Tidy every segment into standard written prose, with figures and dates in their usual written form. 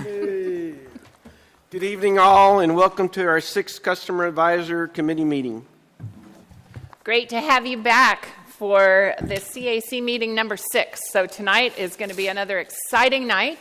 Hey. Good evening, all, and welcome to our 6th Customer Advisor Committee meeting. Great to have you back for the CAC meeting number 6. So tonight is going to be another exciting night.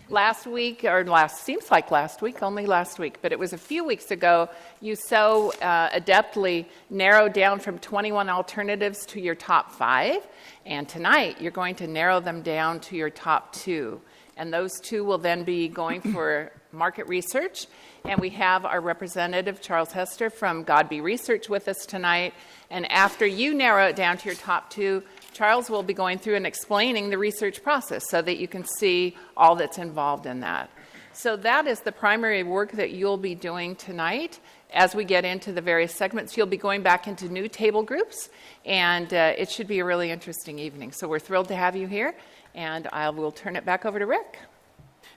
Seems like last week, only last week, but it was a few weeks ago, you so adeptly narrowed down from 21 alternatives to your top 5. And tonight, you're going to narrow them down to your top 2. And those 2 will then be going for market research. And we have our representative, Charles Hester from Godby Research with us tonight. And after you narrow it down to your top 2, Charles will be going through and explaining the research process so that you can see all that's involved in that. So that is the primary work that you'll be doing tonight. As we get into the various segments, you'll be going back into new table groups, and it should be a really interesting evening. So we're thrilled to have you here, and I will turn it back over to Rick.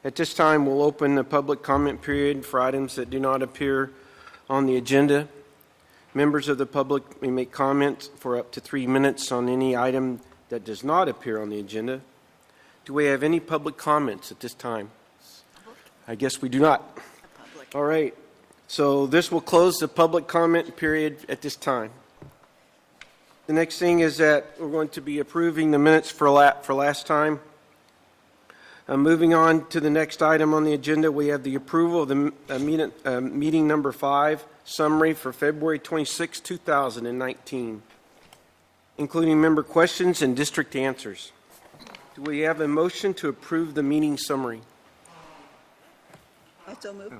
At this time, we'll open the public comment period for items that do not appear on the agenda. Members of the public may make comments for up to 3 minutes on any item that does not appear on the agenda. Do we have any public comments at this time? I guess we do not. All right. So this will close the public comment period at this time. The next thing is that we're going to be approving the minutes for last time. Moving on to the next item on the agenda, we have the approval of the meeting number 5 summary for February 26, 2019, including member questions and district answers. Do we have a motion to approve the meeting summary? I so move.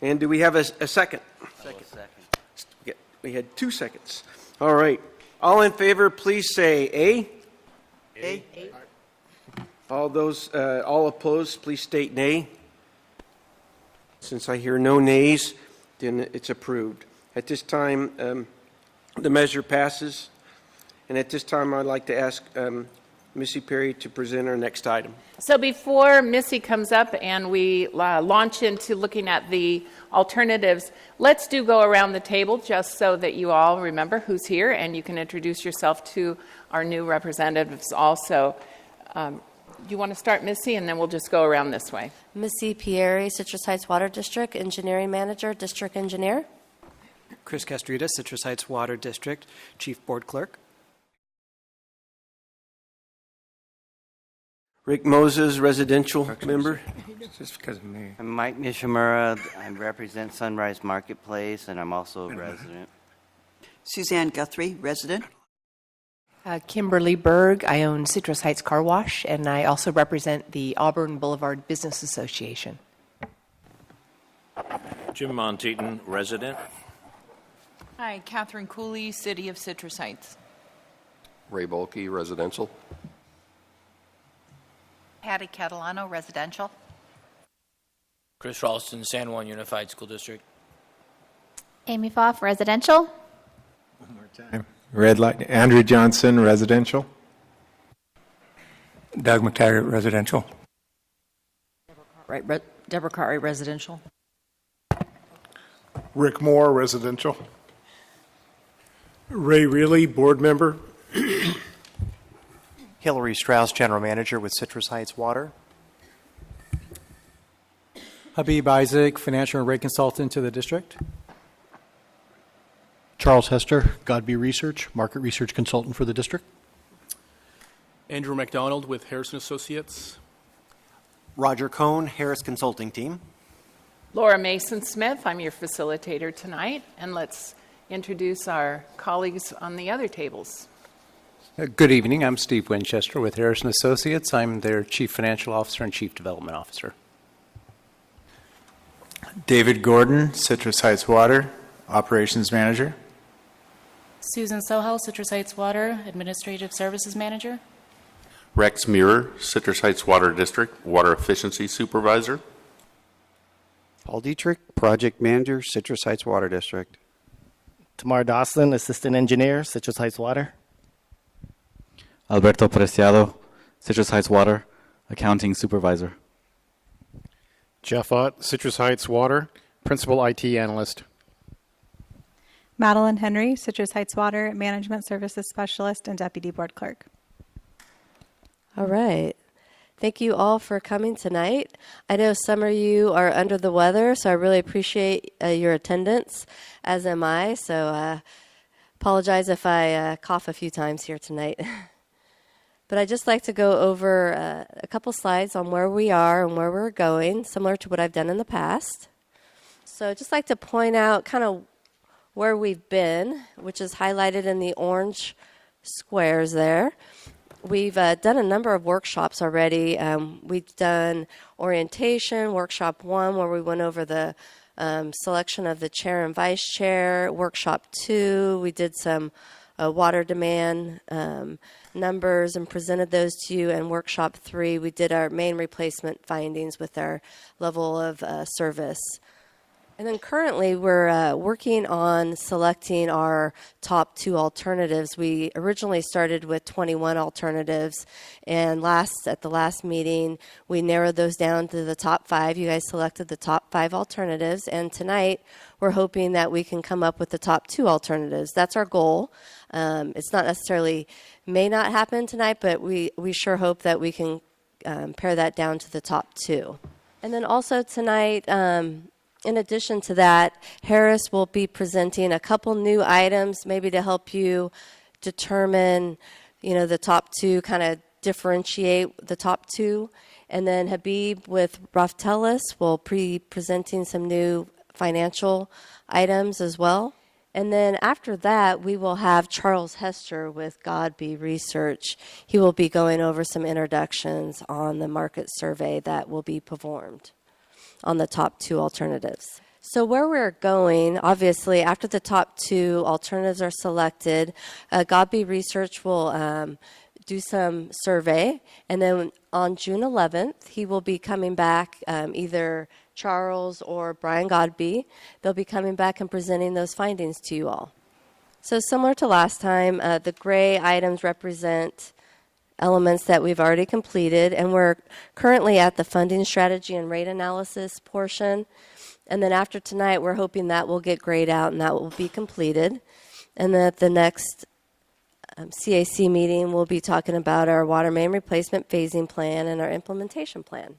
And do we have a second? Second. We had 2 seconds. All right. All in favor, please say A. A. All opposed, please state nay. Since I hear no nays, then it's approved. At this time, the measure passes. And at this time, I'd like to ask Missy Perry to present our next item. So before Missy comes up and we launch into looking at the alternatives, let's go around the table just so that you all remember who's here and you can introduce yourself to our new representatives also. Do you want to start, Missy, and then we'll just go around this way? Missy Pieri, Citrus Heights Water District, Engineering Manager, District Engineer. Chris Castrita, Citrus Heights Water District, Chief Board Clerk. Rick Moses, residential member. Just because of me. I'm Mike Nishimura. I represent Sunrise Marketplace, and I'm also a resident. Suzanne Guthrie, resident. Kimberly Berg. I own Citrus Heights Car Wash, and I also represent the Auburn Boulevard Business Association. Jim Monteaton, resident. Hi, Catherine Cooley, City of Citrus Heights. Ray Bulkey, residential. Patty Catalano, residential. Chris Ralston, San Juan Unified School District. Amy Pfaff, residential. One more time. Red light. Andrew Johnson, residential. Doug McTaggart, residential. Deborah Cartwright, residential. Rick Moore, residential. Ray Reilly, board member. Hillary Strauss, General Manager with Citrus Heights Water. Habib Isaac, Financial and Rate Consultant to the District. Charles Hester, Godby Research, Market Research Consultant for the District. Andrew McDonald with Harrison Associates. Roger Cohn, Harris Consulting Team. Laura Mason-Smith, I'm your facilitator tonight, and let's introduce our colleagues on the other tables. Good evening. I'm Steve Winchester with Harrison Associates. I'm their Chief Financial Officer and Chief Development Officer. David Gordon, Citrus Heights Water, Operations Manager. Susan Soho, Citrus Heights Water, Administrative Services Manager. Rex Muir, Citrus Heights Water District, Water Efficiency Supervisor. Paul Dietrich, Project Manager, Citrus Heights Water District. Tamar Dawson, Assistant Engineer, Citrus Heights Water. Alberto Preciado, Citrus Heights Water, Accounting Supervisor. Jeff Ott, Citrus Heights Water, Principal IT Analyst. Madeline Henry, Citrus Heights Water, Management Services Specialist and Deputy Board Clerk. All right. Thank you all for coming tonight. I know some of you are under the weather, so I really appreciate your attendance, as am I. So apologize if I cough a few times here tonight. But I'd just like to go over a couple slides on where we are and where we're going, similar to what I've done in the past. So I'd just like to point out kind of where we've been, which is highlighted in the orange squares there. We've done a number of workshops already. We've done orientation, workshop 1, where we went over the selection of the chair and vice chair. Workshop 2, we did some water demand numbers and presented those to you. And workshop 3, we did our main replacement findings with our level of service. And then currently we're working on selecting our top 2 alternatives. We originally started with 21 alternatives, and at the last meeting we narrowed those down to the top 5. You guys selected the top 5 alternatives, and tonight we're hoping that we can come up with the top 2 alternatives. That's our goal. It's not necessarily, may not happen tonight, but we sure hope that we can pare that down to the top 2. And then also tonight, in addition to that, Harris will be presenting a couple new items, maybe to help you determine, the top 2, kind of differentiate the top 2. And then Habib with Raftelis will be presenting some new financial items as well. And then after that, we will have Charles Hester with Godby Research. He will be going over some introductions on the market survey that will be performed on the top 2 alternatives. So where we're going, obviously, after the top 2 alternatives are selected, Godby Research will do some survey, and then on June 11th, he will be coming back, either Charles or Brian Godby. They'll be coming back and presenting those findings to you all. So similar to last time, the gray items represent elements that we've already completed, and we're currently at the funding strategy and rate analysis portion. And then after tonight, we're hoping that will get grayed out and that will be completed. And then at the next CAC meeting, we'll be talking about our water main replacement phasing plan and our implementation plan.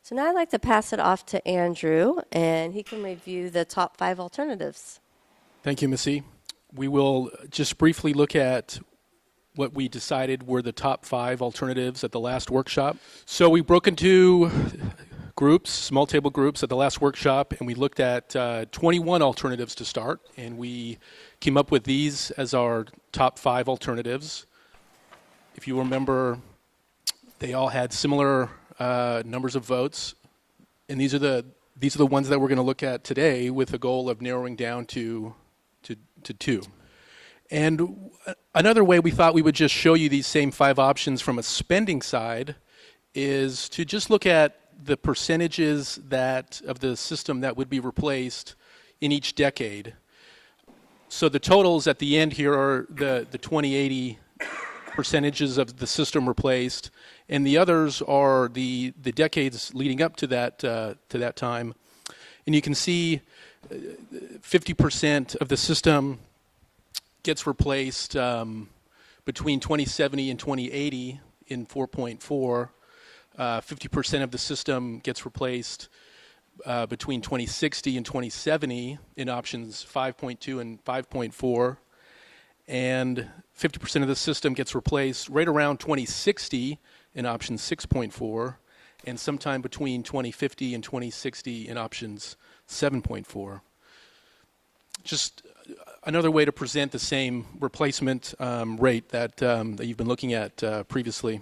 So now I'd like to pass it off to Andrew, and he can review the top 5 alternatives. Thank you, Missy. We will just briefly look at what we decided were the top 5 alternatives at the last workshop. So we broke into groups, small table groups at the last workshop, and we looked at 21 alternatives to start, and we came up with these as our top 5 alternatives. If you remember, they all had similar numbers of votes, and these are the ones that we're going to look at today with the goal of narrowing down to 2. And another way we thought we would just show you these same 5 options from a spending side is to just look at the percentages of the system that would be replaced in each decade. So the totals at the end here are the 2080 percentages of the system replaced, and the others are the decades leading up to that time. And you can see 50% of the system gets replaced between 2070 and 2080 in 4.4. 50% of the system gets replaced between 2060 and 2070 in options 5.2 and 5.4. And 50% of the system gets replaced right around 2060 in option 6.4, and sometime between 2050 and 2060 in options 7.4. Just another way to present the same replacement rate that you've been looking at previously.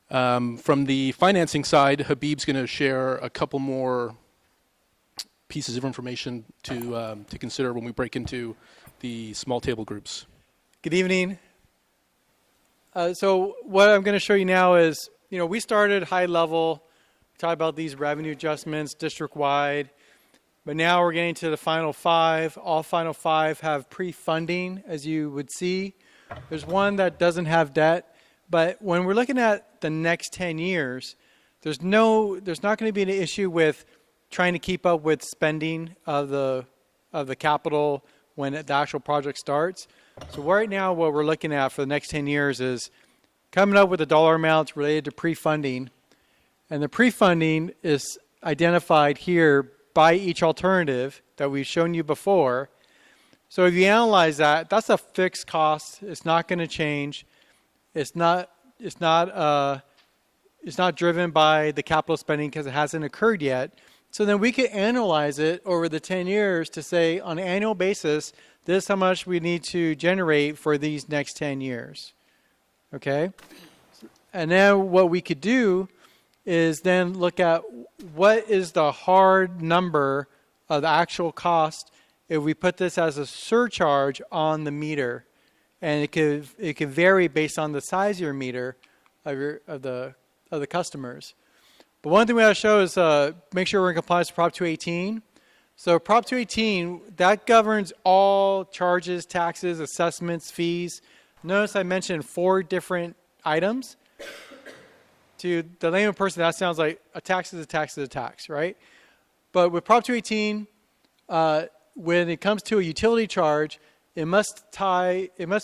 From the financing side, Habib's going to share a couple more pieces of information to consider when we break into the small table groups. Good evening. So what I'm going to show you now is, we started high level, talk about these revenue adjustments district-wide, but now we're getting to the final 5. All final 5 have pre-funding, as you would see. There's one that doesn't have debt, but when we're looking at the next 10 years, there's not going to be an issue with trying to keep up with spending of the capital when the actual project starts. So right now, what we're looking at for the next 10 years is coming up with the dollar amounts related to pre-funding. And the pre-funding is identified here by each alternative that we've shown you before. So if you analyze that, that's a fixed cost. It's not going to change. It's not driven by the capital spending because it hasn't occurred yet. So then we could analyze it over the 10 years to say on an annual basis, this is how much we need to generate for these next 10 years. Okay? And then what we could do is then look at what is the hard number of the actual cost if we put this as a surcharge on the meter. And it could vary based on the size of your meter of the customers. But one thing we have to show is make sure we're in compliance with Prop 218. So Prop 218, that governs all charges, taxes, assessments, fees. Notice I mentioned 4 different items. To the layman person, that sounds like a tax is a tax is a tax, right? But with Prop 218, when it comes to a utility charge, it must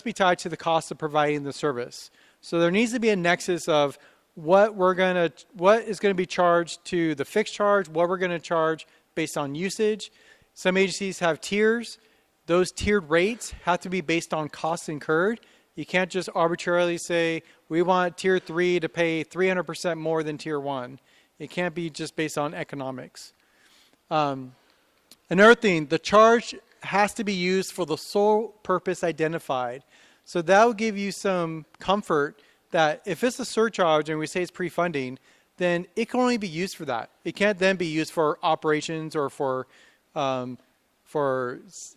be tied to the cost of providing the service. So there needs to be a nexus of what is going to be charged to the fixed charge, what we're going to charge based on usage. Some agencies have tiers. Those tiered rates have to be based on costs incurred. You can't just arbitrarily say, we want tier 3 to pay 300% more than tier 1. It can't be just based on economics. Another thing, the charge has to be used for the sole purpose identified. So that will give you some comfort that if it's a surcharge and we say it's pre-funding, then it can only be used for that. It can't then be used for operations or for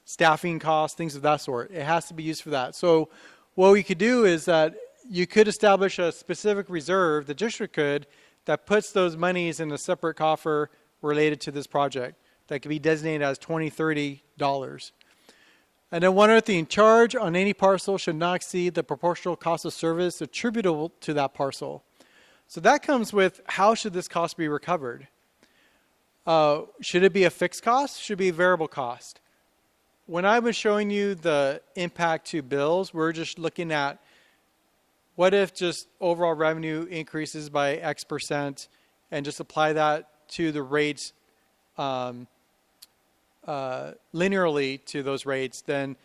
staffing costs, things of that sort. It has to be used for that. So what we could do is that you could establish a specific reserve, the district could, that puts those monies in a separate coffer related to this project that could be designated as $20, $30. And then one other thing, charge on any parcel should not exceed the proportional cost of service attributable to that parcel. So that comes with how should this cost be recovered? Should it be a fixed cost? Should it be a variable cost? When I was showing you the impact to bills, we're just looking at what if just overall revenue increases by X percent and just apply that to the rates linearly to those rates, then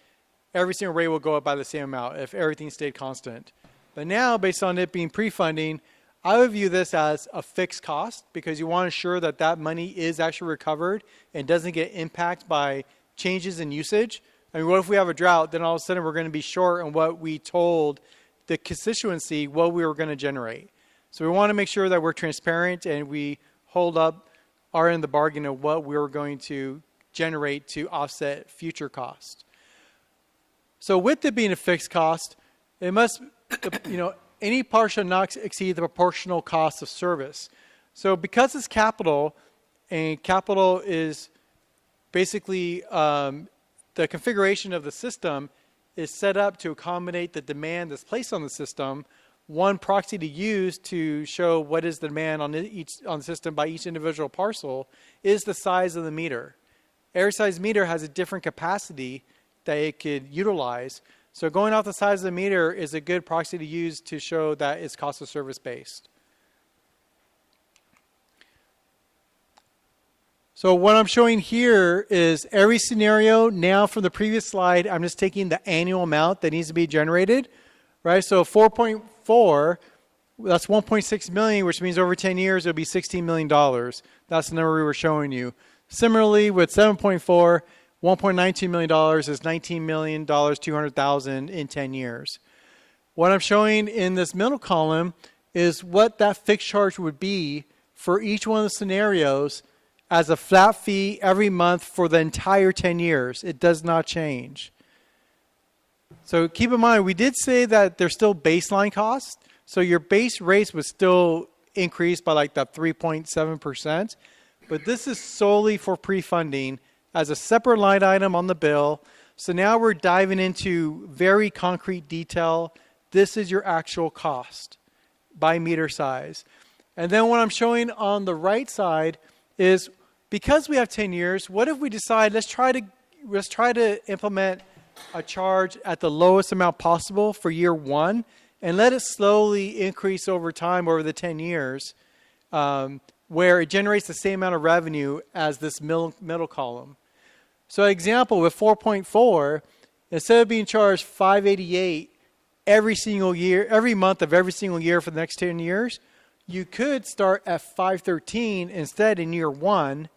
every single rate will go up by the same amount if everything stayed constant. But now, based on it being pre-funding, I would view this as a fixed cost because you want to ensure that that money is actually recovered and doesn't get impacted by changes in usage. I mean, what if we have a drought, then all of a sudden we're going to be short on what we told the constituency what we were going to generate. So we want to make sure that we're transparent and we hold up our end of the bargain of what we're going to generate to offset future costs. So with it being a fixed cost, it must, any part should not exceed the proportional cost of service. So because it's capital, and capital is basically the configuration of the system is set up to accommodate the demand that's placed on the system. One proxy to use to show what is the demand on the system by each individual parcel is the size of the meter. Every size meter has a different capacity that it could utilize. So going off the size of the meter is a good proxy to use to show that it's cost of service based. So what I'm showing here is every scenario. Now from the previous slide, I'm just taking the annual amount that needs to be generated, right? So 4.4, that's 1.6 million, which means over 10 years, it'll be $16 million. That's the number we were showing you. Similarly, with 7.4, $1.92 million is $19,200,000 in 10 years. What I'm showing in this middle column is what that fixed charge would be for each one of the scenarios as a flat fee every month for the entire 10 years. It does not change. So keep in mind, we did say that there's still baseline costs. So your base rates would still increase by like that 3.7%. But this is solely for pre-funding as a separate line item on the bill. So now we're diving into very concrete detail. This is your actual cost by meter size. And then what I'm showing on the right side is because we have 10 years, what if we decide let's try to implement a charge at the lowest amount possible for year one and let it slowly increase over time over the 10 years, where it generates the same amount of revenue as this middle column. So example, with 4.4, instead of being charged $588 every single year, every month of every single year for the next 10 years, you could start at $513 instead in year 1,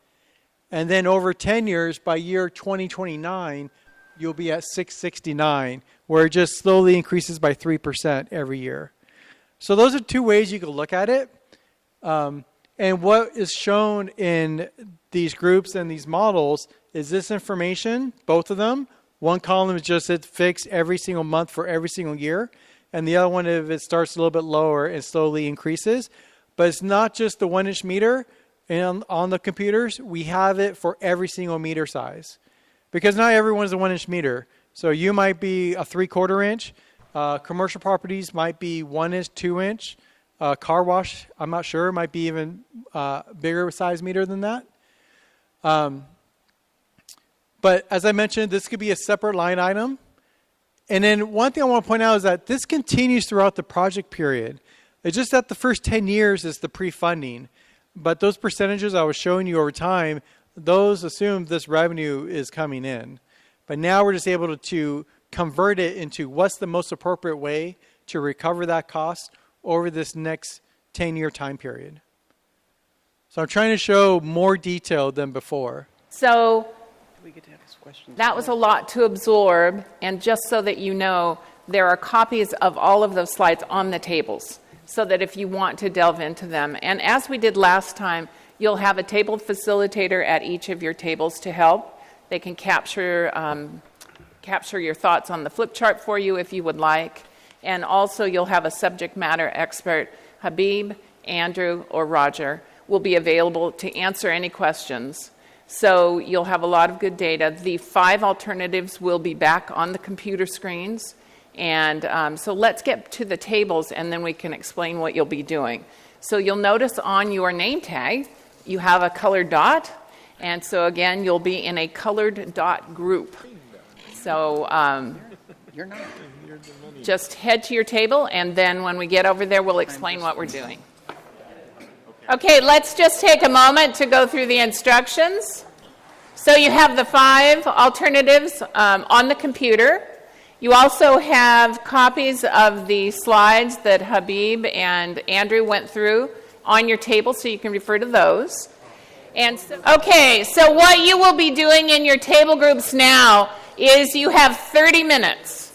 and then over 10 years, by year 2029, you'll be at $669, where it just slowly increases by 3% every year. So those are two ways you can look at it. And what is shown in these groups and these models is this information, both of them. One column is just it's fixed every single month for every single year. And the other one, if it starts a little bit lower, it slowly increases. But it's not just the 1-inch meter on the computers. We have it for every single meter size. Because not everyone's a 1-inch meter. So you might be a 3/4 inch. Commercial properties might be 1-inch, 2-inch. Car wash, I'm not sure, might be even bigger size meter than that. But as I mentioned, this could be a separate line item. And then one thing I want to point out is that this continues throughout the project period. It's just that the first 10 years is the pre-funding. But those percentages I was showing you over time, those assume this revenue is coming in. But now we're just able to convert it into what's the most appropriate way to recover that cost over this next 10-year time period. So I'm trying to show more detail than before. So that was a lot to absorb, and just so that you know, there are copies of all of those slides on the tables, so that if you want to delve into them. And as we did last time, you'll have a table facilitator at each of your tables to help. They can capture your thoughts on the flip chart for you if you would like. And also you'll have a subject matter expert, Habib, Andrew, or Roger, will be available to answer any questions. So you'll have a lot of good data. The 5 alternatives will be back on the computer screens. And so let's get to the tables, and then we can explain what you'll be doing. So you'll notice on your name tag, you have a colored dot. And so again, you'll be in a colored dot group. So just head to your table, and then when we get over there, we'll explain what we're doing. Okay, let's just take a moment to go through the instructions. So you have the 5 alternatives on the computer. You also have copies of the slides that Habib and Andrew went through on your table, so you can refer to those. And so what you will be doing in your table groups now is you have 30 minutes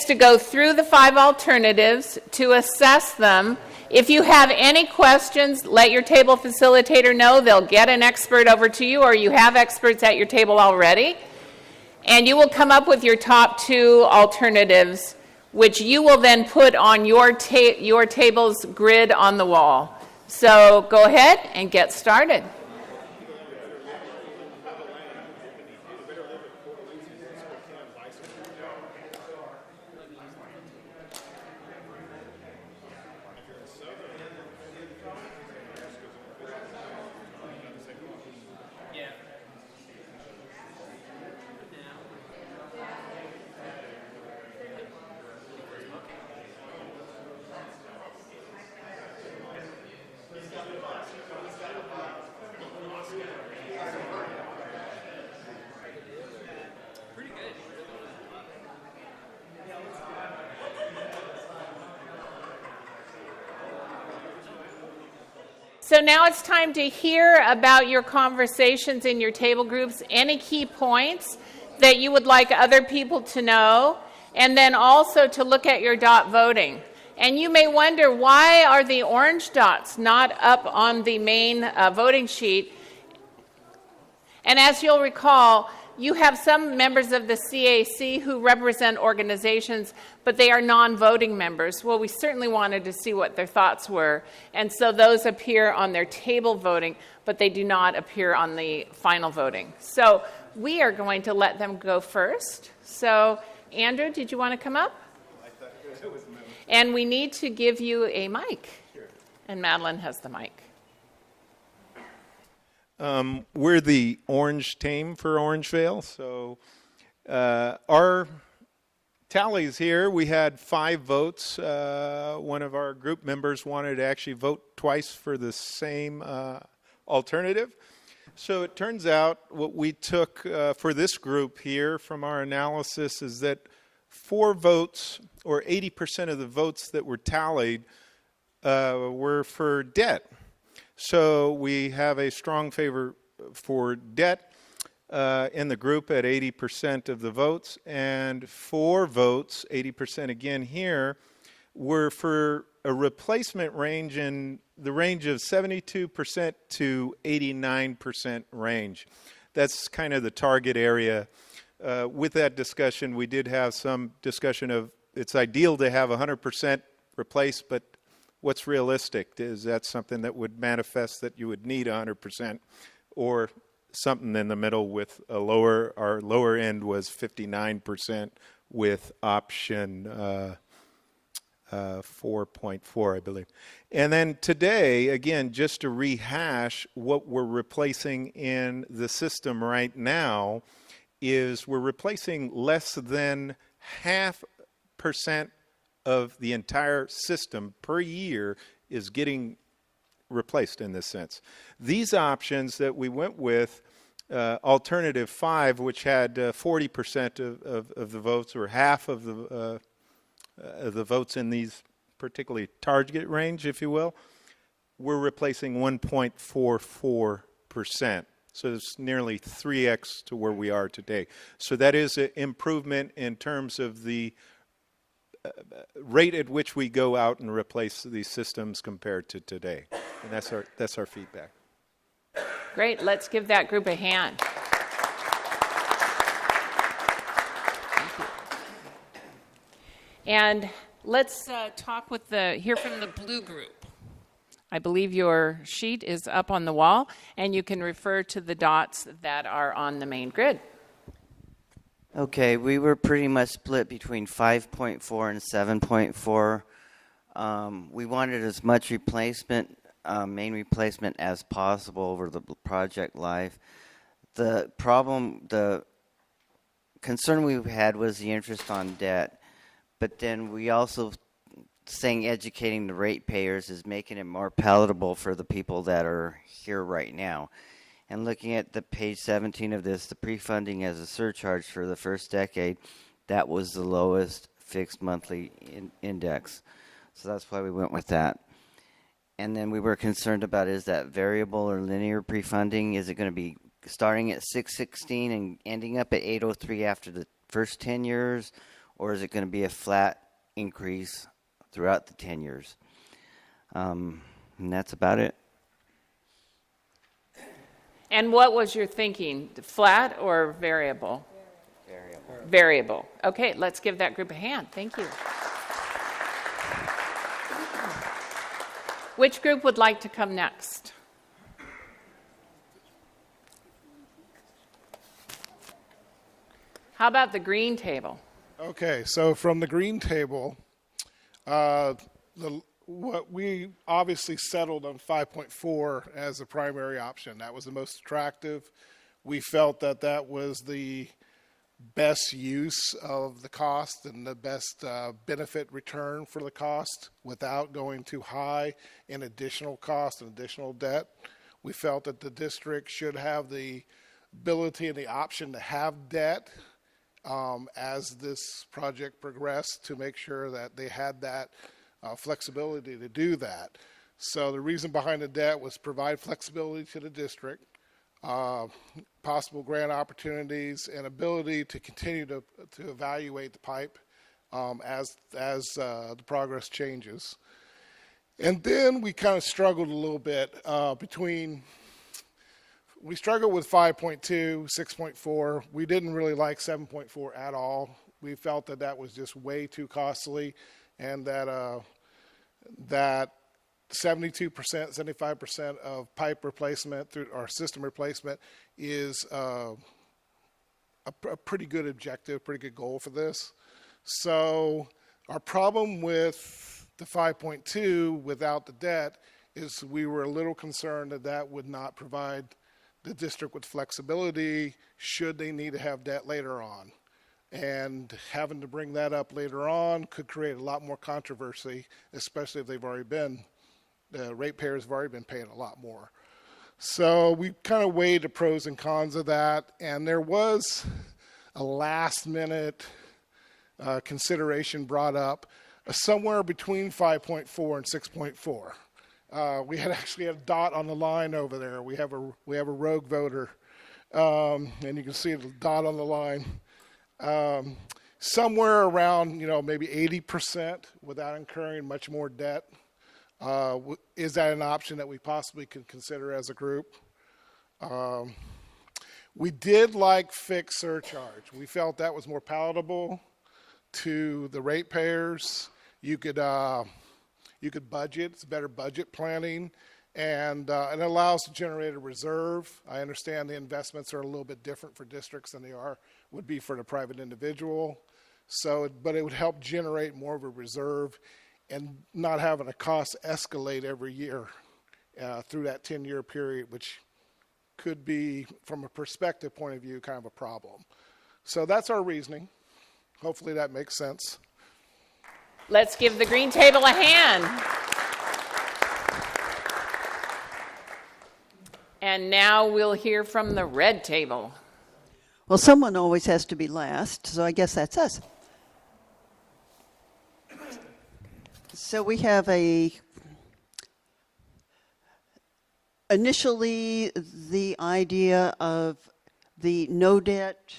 to go through the 5 alternatives, to assess them. If you have any questions, let your table facilitator know. They'll get an expert over to you, or you have experts at your table already. And you will come up with your top 2 alternatives, which you will then put on your table's grid on the wall. So go ahead and get started. So now it's time to hear about your conversations in your table groups, any key points that you would like other people to know, and then also to look at your dot voting. And you may wonder, why are the orange dots not up on the main voting sheet? And as you'll recall, you have some members of the CAC who represent organizations, but they are non-voting members. Well, we certainly wanted to see what their thoughts were. And so those appear on their table voting, but they do not appear on the final voting. So we are going to let them go first. So Andrew, did you want to come up? And we need to give you a mic. And Madeline has the mic. We're the orange team for Orangevale. So our tallies here. We had 5 votes. One of our group members wanted to actually vote twice for the same alternative. So it turns out what we took for this group here from our analysis is that 4 votes, or 80% of the votes that were tallied, were for debt. So we have a strong favor for debt in the group at 80% of the votes, and 4 votes, 80% again here, were for a replacement range in the range of 72% to 89% range. That's kind of the target area. With that discussion, we did have some discussion of it's ideal to have 100% replaced, but what's realistic? Is that something that would manifest that you would need 100%, or something in the middle with a lower, our lower end was 59% with option 4.4, I believe. And then today, again, just to rehash what we're replacing in the system right now is we're replacing less than 0.5% of the entire system per year is getting replaced in this sense. These options that we went with, alternative 5, which had 40% of the votes, or half of the votes in these particularly target range, if you will, we're replacing 1.44%. So it's nearly 3x to where we are today. So that is an improvement in terms of the rate at which we go out and replace these systems compared to today. And that's our feedback. Great. Let's give that group a hand. And let's hear from the blue group. I believe your sheet is up on the wall, and you can refer to the dots that are on the main grid. Okay, we were pretty much split between 5.4 and 7.4. We wanted as much replacement, main replacement as possible over the project life. The concern we had was the interest on debt, but then we also saying educating the ratepayers is making it more palatable for the people that are here right now. And looking at the page 17 of this, the pre-funding as a surcharge for the first decade, that was the lowest fixed monthly index. So that's why we went with that. And then we were concerned about, is that variable or linear pre-funding? Is it going to be starting at 616 and ending up at 803 after the first 10 years? Or is it going to be a flat increase throughout the 10 years? And that's about it. And what was your thinking? Flat or variable? Variable. Variable. Okay, let's give that group a hand. Thank you. Which group would like to come next? How about the green table? Okay, so from the green table, what we obviously settled on 5.4 as a primary option. That was the most attractive. We felt that that was the best use of the cost and the best benefit return for the cost without going too high in additional cost and additional debt. We felt that the district should have the ability and the option to have debt as this project progressed, to make sure that they had that flexibility to do that. So the reason behind the debt was provide flexibility to the district, possible grant opportunities, and ability to continue to evaluate the pipe as the progress changes. And then we kind of struggled a little bit we struggled with 5.2, 6.4. We didn't really like 7.4 at all. We felt that that was just way too costly, and that 72%, 75% of pipe replacement through our system replacement is a pretty good objective, pretty good goal for this. So our problem with the 5.2 without the debt is we were a little concerned that that would not provide the district with flexibility should they need to have debt later on. And having to bring that up later on could create a lot more controversy, especially if the ratepayers have already been paying a lot more. So we kind of weighed the pros and cons of that, and there was a last-minute consideration brought up, somewhere between 5.4 and 6.4. We had actually a dot on the line over there. We have a rogue voter, and you can see the dot on the line. Somewhere around, maybe 80% without incurring much more debt. Is that an option that we possibly could consider as a group? We did like fixed surcharge. We felt that was more palatable to the ratepayers. You could budget. It's better budget planning, and it allows to generate a reserve. I understand the investments are a little bit different for districts than they would be for the private individual. But it would help generate more of a reserve and not having a cost escalate every year through that 10-year period, which could be, from a perspective point of view, kind of a problem. So that's our reasoning. Hopefully that makes sense. Let's give the green table a hand. And now we'll hear from the red table. Well, someone always has to be last, so I guess that's us. So we have initially the idea of the no debt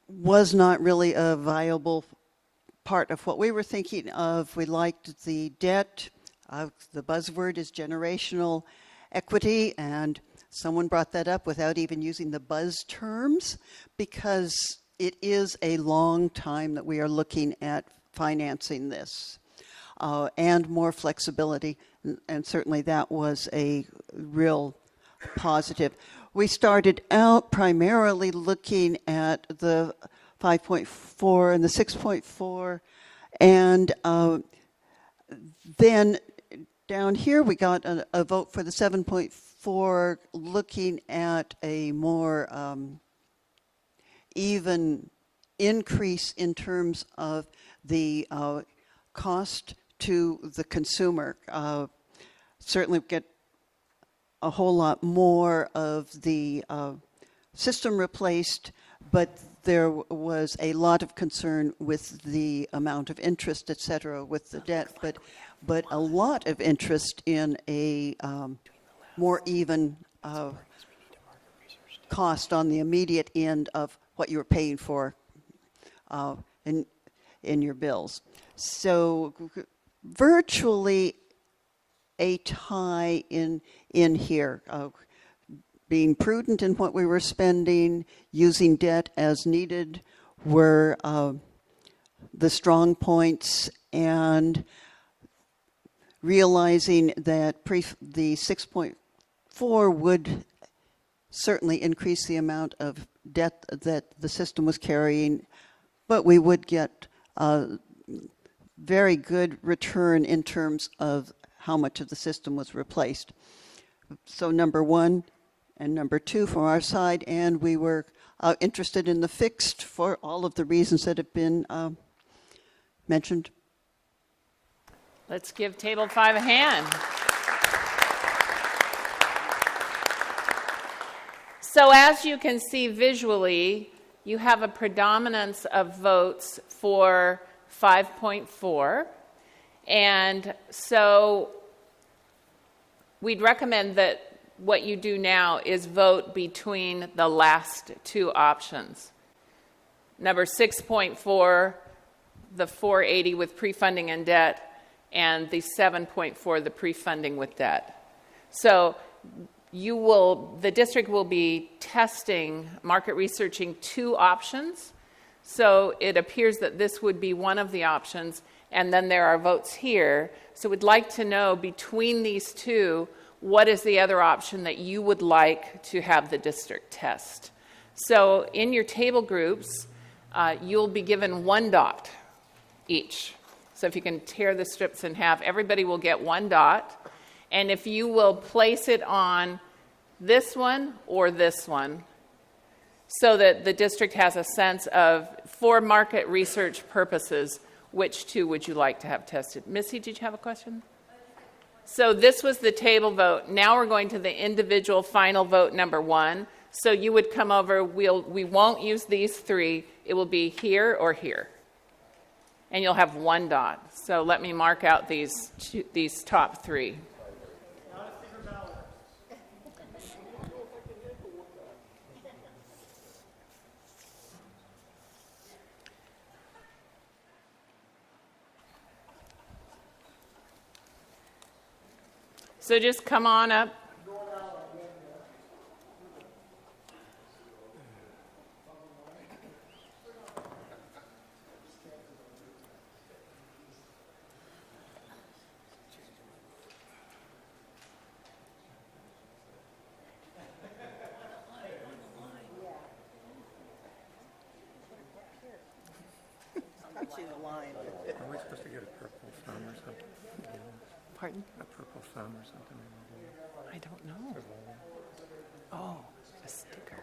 was not really a viable part of what we were thinking of. We liked the debt. The buzzword is generational equity, and someone brought that up without even using the buzz terms, because it is a long time that we are looking at financing this, and more flexibility, and certainly that was a real positive. We started out primarily looking at the 5.4 and the 6.4, and then down here we got a vote for the 7.4, looking at a more even increase in terms of the cost to the consumer. Certainly get a whole lot more of the system replaced, but there was a lot of concern with the amount of interest, et cetera, with the debt, but a lot of interest in a more even cost on the immediate end of what you're paying for in your bills. So virtually a tie in here, being prudent in what we were spending, using debt as needed were the strong points, and realizing that the 6.4 would certainly increase the amount of debt that the system was carrying, but we would get a very good return in terms of how much of the system was replaced. So number one and number two from our side, and we were interested in the fixed for all of the reasons that have been mentioned. Let's give Table 5 a hand. So as you can see visually, you have a predominance of votes for 5.4. And so we'd recommend that what you do now is vote between the last two options. Number 6.4, the 480 with pre-funding and debt, and the 7.4, the pre-funding with debt. So the district will be testing, market researching two options. So it appears that this would be one of the options, and then there are votes here. So we'd like to know between these two, what is the other option that you would like to have the district test? So in your table groups, you'll be given one dot each. So if you can tear the strips in half, everybody will get one dot. And if you will place it on this one or this one. so that the district has a sense of, for market research purposes, which two would you like to have tested? Missy, did you have a question? So this was the table vote. Now we're going to the individual final vote number 1. So you would come over, we won't use these 3. It will be here or here. And you'll have 1 dot. So let me mark out these top 3. So just come on up. Are we supposed to get a purple thumb or something? Pardon? A purple thumb or something? I don't know. Oh, a sticker.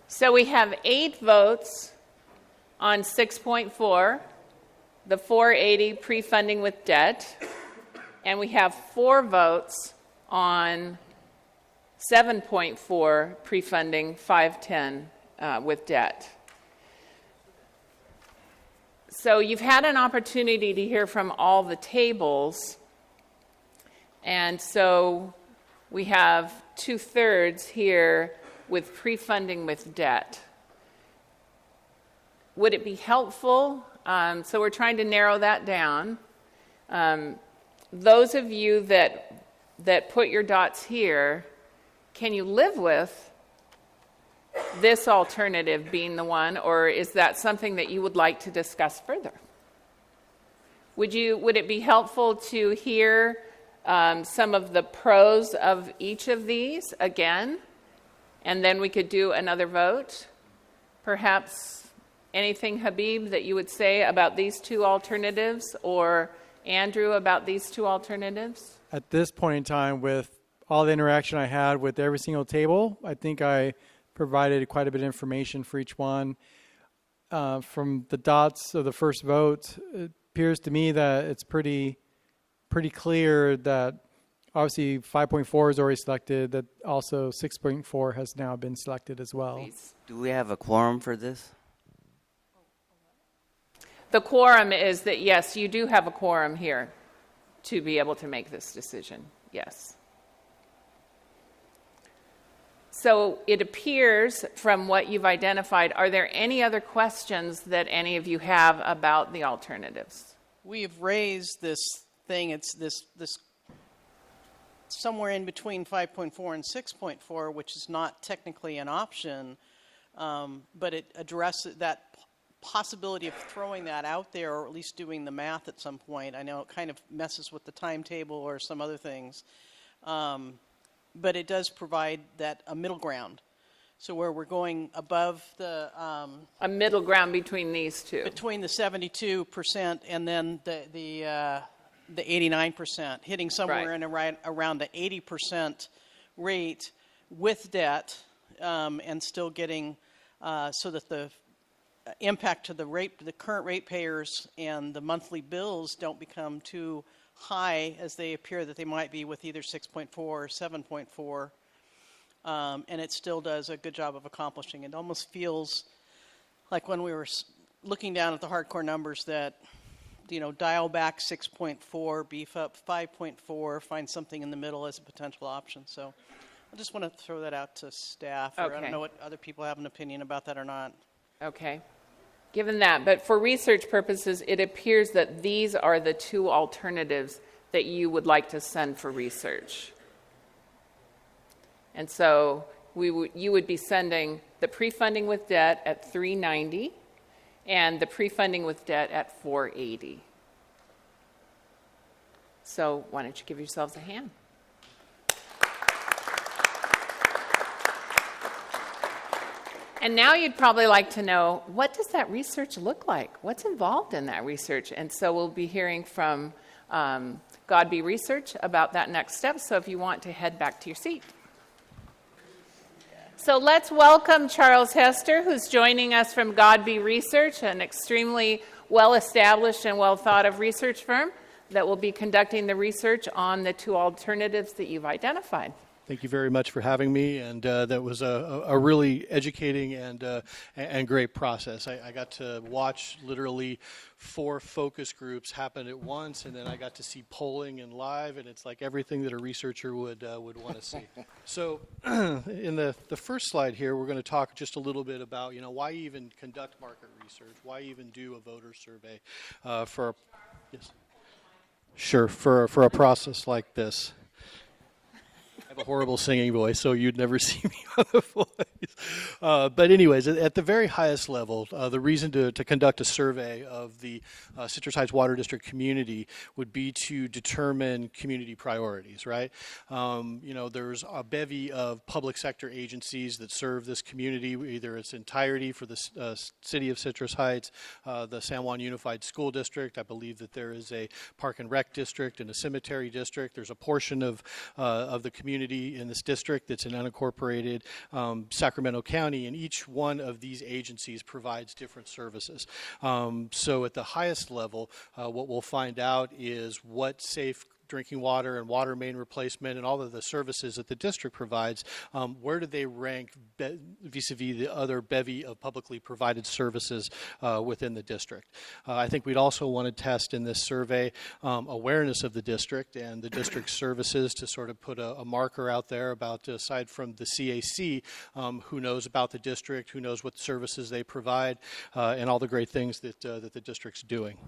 So we have 8 votes on 6.4, the 480 pre-funding with debt, and we have 4 votes on 7.4 pre-funding 510 with debt. So you've had an opportunity to hear from all the tables, and so we have 2/3 here with pre-funding with debt. Would it be helpful? So we're trying to narrow that down. Those of you that put your dots here, can you live with this alternative being the one, or is that something that you would like to discuss further? Would it be helpful to hear some of the pros of each of these again? And then we could do another vote. Perhaps anything, Habib, that you would say about these 2 alternatives, or Andrew about these 2 alternatives? At this point in time, with all the interaction I had with every single table, I think I provided quite a bit of information for each one. From the dots of the first vote, it appears to me that it's pretty clear that obviously 5.4 is already selected, that also 6.4 has now been selected as well. Please. Do we have a quorum for this? The quorum is that, yes, you do have a quorum here to be able to make this decision. Yes. So it appears from what you've identified, are there any other questions that any of you have about the alternatives? We have raised this thing. It's this somewhere in between 5.4 and 6.4, which is not technically an option, but it addresses that possibility of throwing that out there, or at least doing the math at some point. I know it kind of messes with the timetable or some other things, but it does provide that a middle ground. So where we're going above the... a middle ground between these 2. Between the 72% and then the 89%, hitting somewhere in around the 80% rate with debt, and still getting so that the impact to the current ratepayers and the monthly bills don't become too high as they appear that they might be with either 6.4 or 7.4. And it still does a good job of accomplishing. It almost feels like when we were looking down at the hardcore numbers that, dial back 6.4, beef up 5.4, find something in the middle as a potential option. So I just want to throw that out to staff. Or I Okay. don't know what other people have an opinion about that or not. Okay. Given that, but for research purposes, it appears that these are the two alternatives that you would like to send for research. And so you would be sending the pre-funding with debt at 390 and the pre-funding with debt at 480. So why don't you give yourselves a hand? And now you'd probably like to know, what does that research look like? What's involved in that research? And so we'll be hearing from Godby Research about that next step. So if you want to head back to your seat. So let's welcome Charles Hester, who's joining us from Godby Research, an extremely well-established and well-thought-of research firm that will be conducting the research on the two alternatives that you've identified. Thank you very much for having me, and that was a really educating and great process. I got to watch literally 4 focus groups happen at once, and then I got to see polling and live, and it's like everything that a researcher would want to see. So in the first slide here, we're going to talk just a little bit about why even conduct market research, why even do a voter survey for a process like this. I have a horrible singing voice, so you'd never see me on the voice. But anyways, at the very highest level, the reason to conduct a survey of the Citrus Heights Water District community would be to determine community priorities, right? There's a bevy of public sector agencies that serve this community, either its entirety for the city of Citrus Heights, the San Juan Unified School District. I believe that there is a park and rec district and a cemetery district. There's a portion of the community in this district that's an unincorporated Sacramento County, and each one of these agencies provides different services. So at the highest level, what we'll find out is what safe drinking water and water main replacement and all of the services that the district provides, where do they rank vis-a-vis the other bevy of publicly provided services within the district? I think we'd also want to test in this survey awareness of the district and the district's services to sort of put a marker out there about, aside from the CAC, who knows about the district, who knows what services they provide, and all the great things that the district's doing.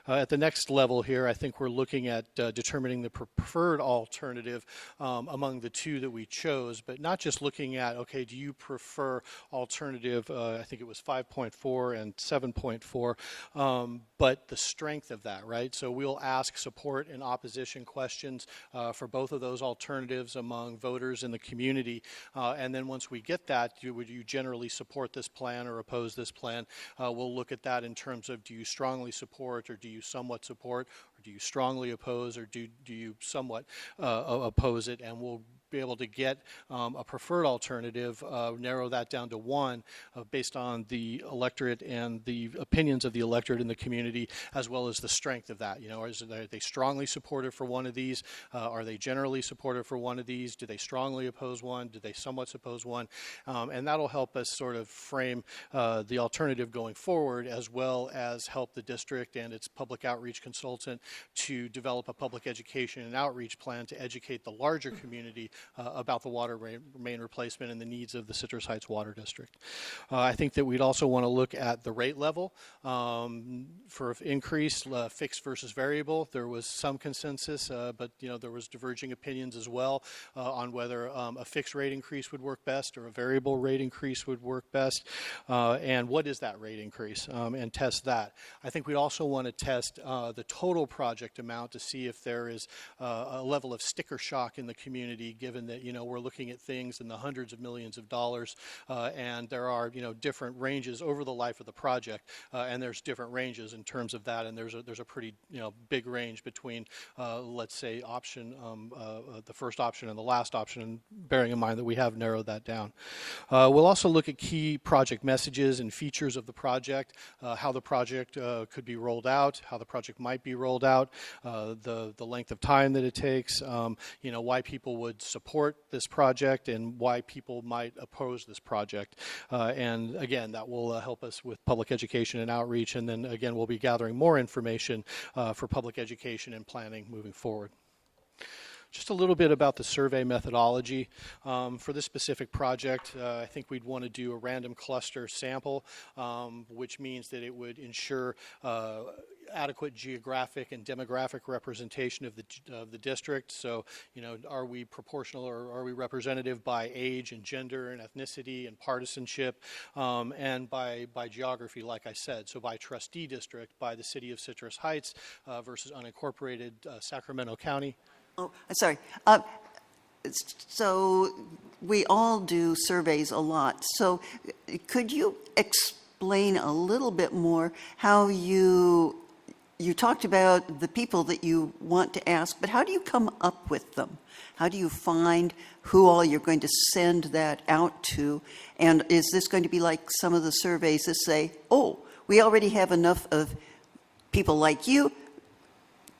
At the next level here, I think we're looking at determining the preferred alternative among the two that we chose, but not just looking at, okay, do you prefer alternative, I think it was 5.4 and 7.4, but the strength of that, right? So we'll ask support and opposition questions for both of those alternatives among voters in the community, and then once we get that, would you generally support this plan or oppose this plan? We'll look at that in terms of, do you strongly support or do you somewhat support, or do you strongly oppose, or do you somewhat oppose it? And we'll be able to get a preferred alternative, narrow that down to one based on the electorate and the opinions of the electorate in the community, as well as the strength of that. Are they strongly supportive for one of these? Are they generally supportive for one of these? Do they strongly oppose one? Do they somewhat oppose one? And that'll help us sort of frame the alternative going forward, as well as help the district and its public outreach consultant to develop a public education and outreach plan to educate the larger community about the water main replacement and the needs of the Citrus Heights Water District. I think that we'd also want to look at the rate level for increase, fixed versus variable. There was some consensus, but there was diverging opinions as well on whether a fixed rate increase would work best or a variable rate increase would work best, and what is that rate increase, and test that. I think we'd also want to test the total project amount to see if there is a level of sticker shock in the community, given that we're looking at things in the hundreds of millions of dollars, and there are different ranges over the life of the project, and there's different ranges in terms of that, and there's a pretty big range between let's say option the first option and the last option, and bearing in mind that we have narrowed that down. We'll also look at key project messages and features of the project, how the project could be rolled out, how the project might be rolled out, the length of time that it takes, why people would support this project and why people might oppose this project. And again, that will help us with public education and outreach. And then again, we'll be gathering more information for public education and planning moving forward. Just a little bit about the survey methodology. For this specific project, I think we'd want to do a random cluster sample, which means that it would ensure adequate geographic and demographic representation of the district. So, you know, are we proportional or are we representative by age and gender and ethnicity and partisanship, and by geography, like I said. So by trustee district, by the city of Citrus Heights versus unincorporated Sacramento County. Oh, sorry. So we all do surveys a lot. So could you explain a little bit more how you talked about the people that you want to ask, but how do you come up with them? How do you find who all you're going to send that out to? And is this going to be like some of the surveys that say, oh, we already have enough of people like you.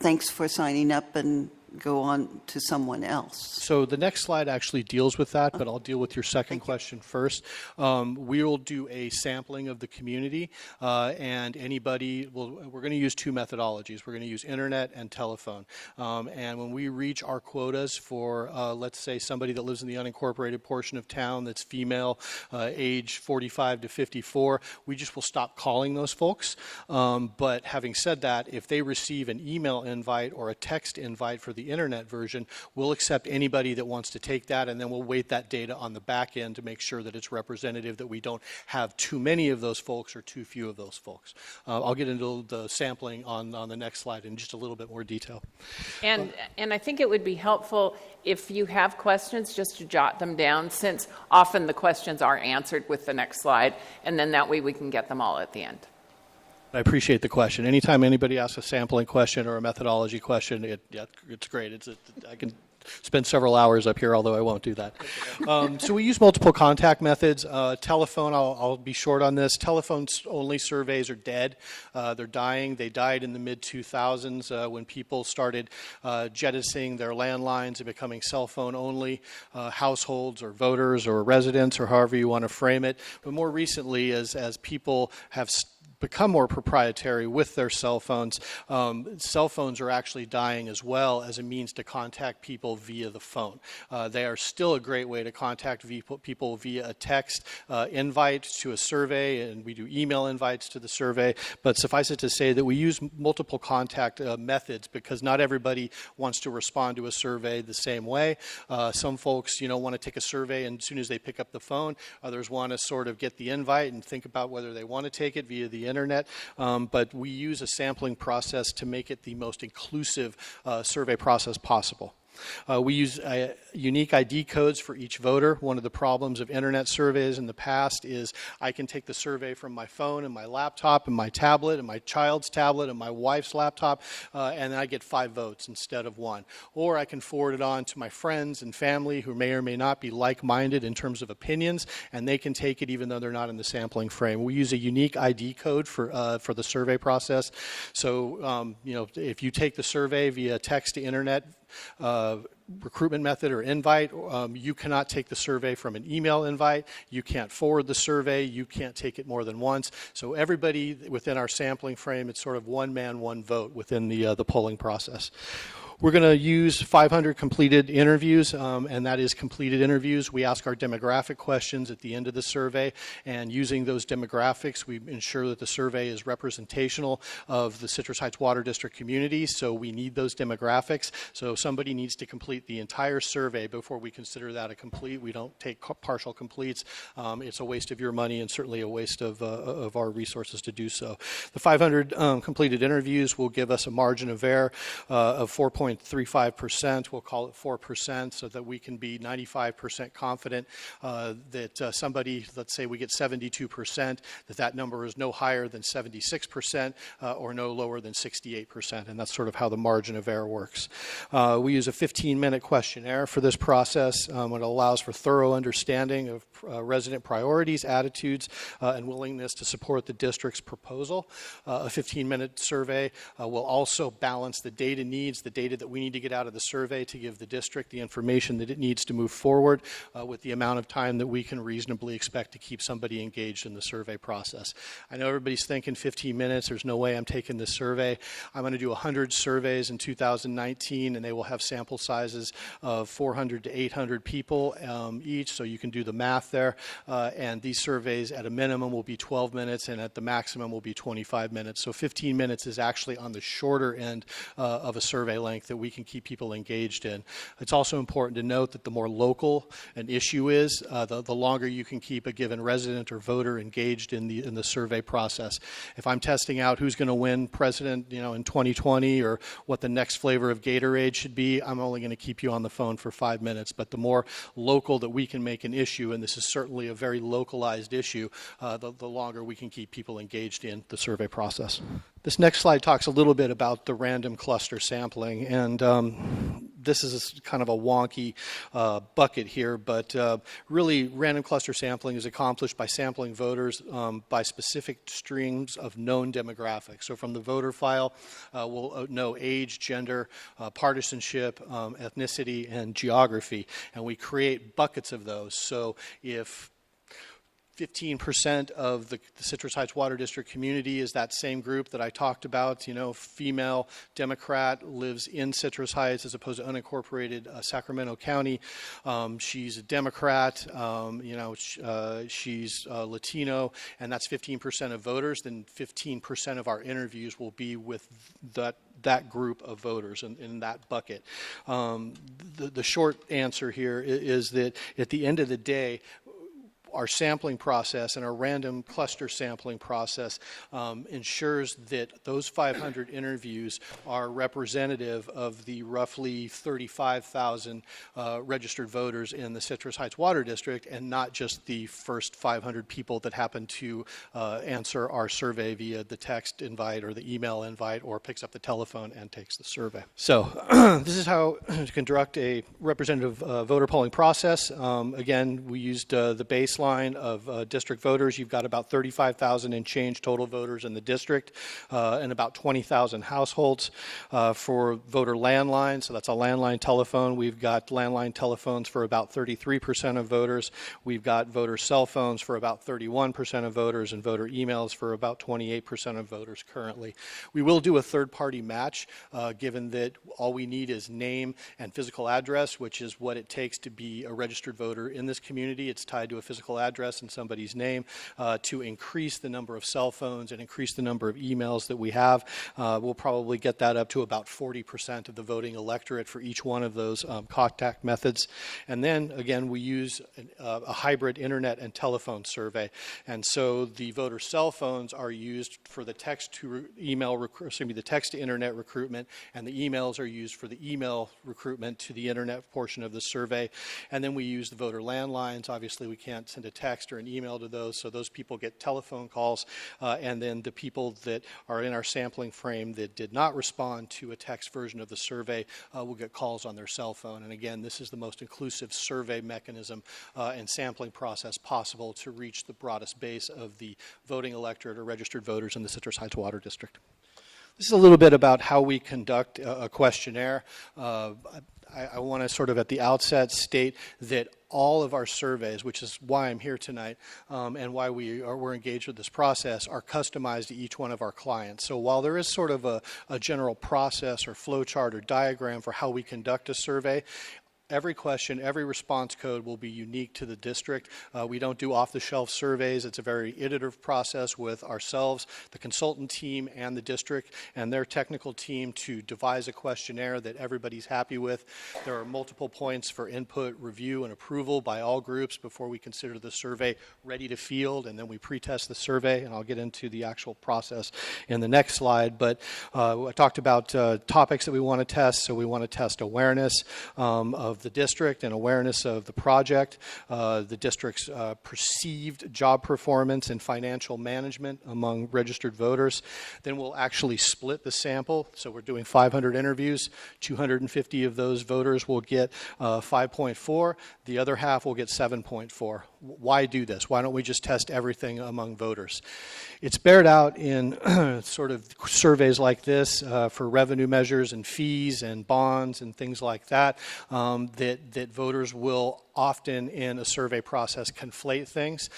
Thanks for signing up, and go on to someone else? So the next slide actually deals with that, but I'll deal with your second question first. We will do a sampling of the community, and anybody we're going to use two methodologies. We're going to use internet and telephone. And when we reach our quotas for, let's say, somebody that lives in the unincorporated portion of town that's female, age 45 to 54, we just will stop calling those folks. But having said that, if they receive an email invite or a text invite for the internet version, we'll accept anybody that wants to take that, and then we'll weight that data on the back end to make sure that it's representative, that we don't have too many of those folks or too few of those folks. I'll get into the sampling on the next slide in just a little bit more detail. And I think it would be helpful if you have questions just to jot them down, since often the questions are answered with the next slide, and then that way we can get them all at the end. I appreciate the question. Anytime anybody asks a sampling question or a methodology question, it's great. I can spend several hours up here, although I won't do that. So we use multiple contact methods. Telephone, I'll be short on this. Telephone-only surveys are dead. They're dying. They died in the mid-2000s when people started jettisoning their landlines and becoming cell phone-only households or voters or residents, or however you want to frame it. But more recently, as people have become more proprietary with their cell phones. Cell phones are actually dying as well as a means to contact people via the phone. They are still a great way to contact people via a text invite to a survey, and we do email invites to the survey. But suffice it to say that we use multiple contact methods because not everybody wants to respond to a survey the same way. Some folks, want to take a survey, and as soon as they pick up the phone, others want to sort of get the invite and think about whether they want to take it via the internet, but we use a sampling process to make it the most inclusive survey process possible. We use unique ID codes for each voter. One of the problems of internet surveys in the past is I can take the survey from my phone and my laptop and my tablet and my child's tablet and my wife's laptop, and I get 5 votes instead of 1. Or I can forward it on to my friends and family who may or may not be like-minded in terms of opinions, and they can take it even though they're not in the sampling frame. We use a unique ID code for the survey process. So, if you take the survey via text to internet recruitment method or invite, you cannot take the survey from an email invite. You can't forward the survey. You can't take it more than once. So everybody within our sampling frame, it's sort of one man, one vote within the polling process. We're going to use 500 completed interviews, and that is completed interviews. We ask our demographic questions at the end of the survey, and using those demographics, we ensure that the survey is representational of the Citrus Heights Water District community, so we need those demographics. So somebody needs to complete the entire survey before we consider that a complete. We don't take partial completes. It's a waste of your money and certainly a waste of our resources to do so. The 500 completed interviews will give us a margin of error of 4.35%, we'll call it 4%, so that we can be 95% confident that somebody, let's say we get 72%, that number is no higher than 76% or no lower than 68%, and that's sort of how the margin of error works. We use a 15-minute questionnaire for this process. It allows for thorough understanding of resident priorities, attitudes, and willingness to support the district's proposal. A 15-minute survey will also balance the data needs, the data data that we need to get out of the survey to give the district the information that it needs to move forward with the amount of time that we can reasonably expect to keep somebody engaged in the survey process. I know everybody's thinking 15 minutes. There's no way I'm taking this survey. I'm going to do 100 surveys in 2019, and they will have sample sizes of 400 to 800 people each, so you can do the math there. And these surveys at a minimum will be 12 minutes, and at the maximum will be 25 minutes. So 15 minutes is actually on the shorter end of a survey length that we can keep people engaged in. It's also important to note that the more local an issue is, the longer you can keep a given resident or voter engaged in the survey process. If I'm testing out who's going to win president, in 2020, or what the next flavor of Gatorade should be, I'm only going to keep you on the phone for 5 minutes. But the more local that we can make an issue, and this is certainly a very localized issue, the longer we can keep people engaged in the survey process. This next slide talks a little bit about the random cluster sampling, and this is kind of a wonky bucket here, but really random cluster sampling is accomplished by sampling voters by specific streams of known demographics. So from the voter file, we'll know age, gender, partisanship, ethnicity, and geography, and we create buckets of those. So if 15% of the Citrus Heights Water District community is that same group that I talked about, female Democrat, lives in Citrus Heights as opposed to unincorporated Sacramento County. She's a Democrat, she's Latino, and that's 15% of voters. Then 15% of our interviews will be with that group of voters in that bucket. The short answer here is that at the end of the day, our sampling process and our random cluster sampling process ensures that those 500 interviews are representative of the roughly 35,000 registered voters in the Citrus Heights Water District, and not just the first 500 people that happen to answer our survey via the text invite or the email invite, or picks up the telephone and takes the survey. So this is how to conduct a representative voter polling process. Again, we used the baseline of district voters. You've got about 35,000 and change total voters in the district, and about 20,000 households. For voter landlines, so that's a landline telephone, we've got landline telephones for about 33% of voters. We've got voter cell phones for about 31% of voters, and voter emails for about 28% of voters currently. We will do a third-party match, given that all we need is name and physical address, which is what it takes to be a registered voter in this community. It's tied to a physical address and somebody's name. To increase the number of cell phones and increase the number of emails that we have, we'll probably get that up to about 40% of the voting electorate for each one of those contact methods. And then again, we use a hybrid internet and telephone survey. And so the voter cell phones are used for the text to internet recruitment, and the emails are used for the email recruitment to the internet portion of the survey. And then we use the voter landlines. Obviously, we can't send a text or an email to those, so those people get telephone calls, and then the people that are in our sampling frame that did not respond to a text version of the survey will get calls on their cell phone. And again, this is the most inclusive survey mechanism and sampling process possible to reach the broadest base of the voting electorate or registered voters in the Citrus Heights Water District. This is a little bit about how we conduct a questionnaire. I want to sort of at the outset state that all of our surveys, which is why I'm here tonight, and why we're engaged with this process, are customized to each one of our clients. So while there is sort of a general process or flow chart or diagram for how we conduct a survey, every question, every response code will be unique to the district. We don't do off-the-shelf surveys. It's a very iterative process with ourselves, the consultant team, and the district and their technical team to devise a questionnaire that everybody's happy with. There are multiple points for input, review, and approval by all groups before we consider the survey ready to field, and then we pre-test the survey, and I'll get into the actual process in the next slide. But I talked about topics that we want to test. So we want to test awareness of of the district and awareness of the project, the district's perceived job performance and financial management among registered voters. Then we'll actually split the sample. So we're doing 500 interviews. 250 of those voters will get 5.4. The other half will get 7.4. Why do this? Why don't we just test everything among voters? It's bared out in sort of surveys like this for revenue measures and fees and bonds and things like that, that voters will often in a survey process conflate things,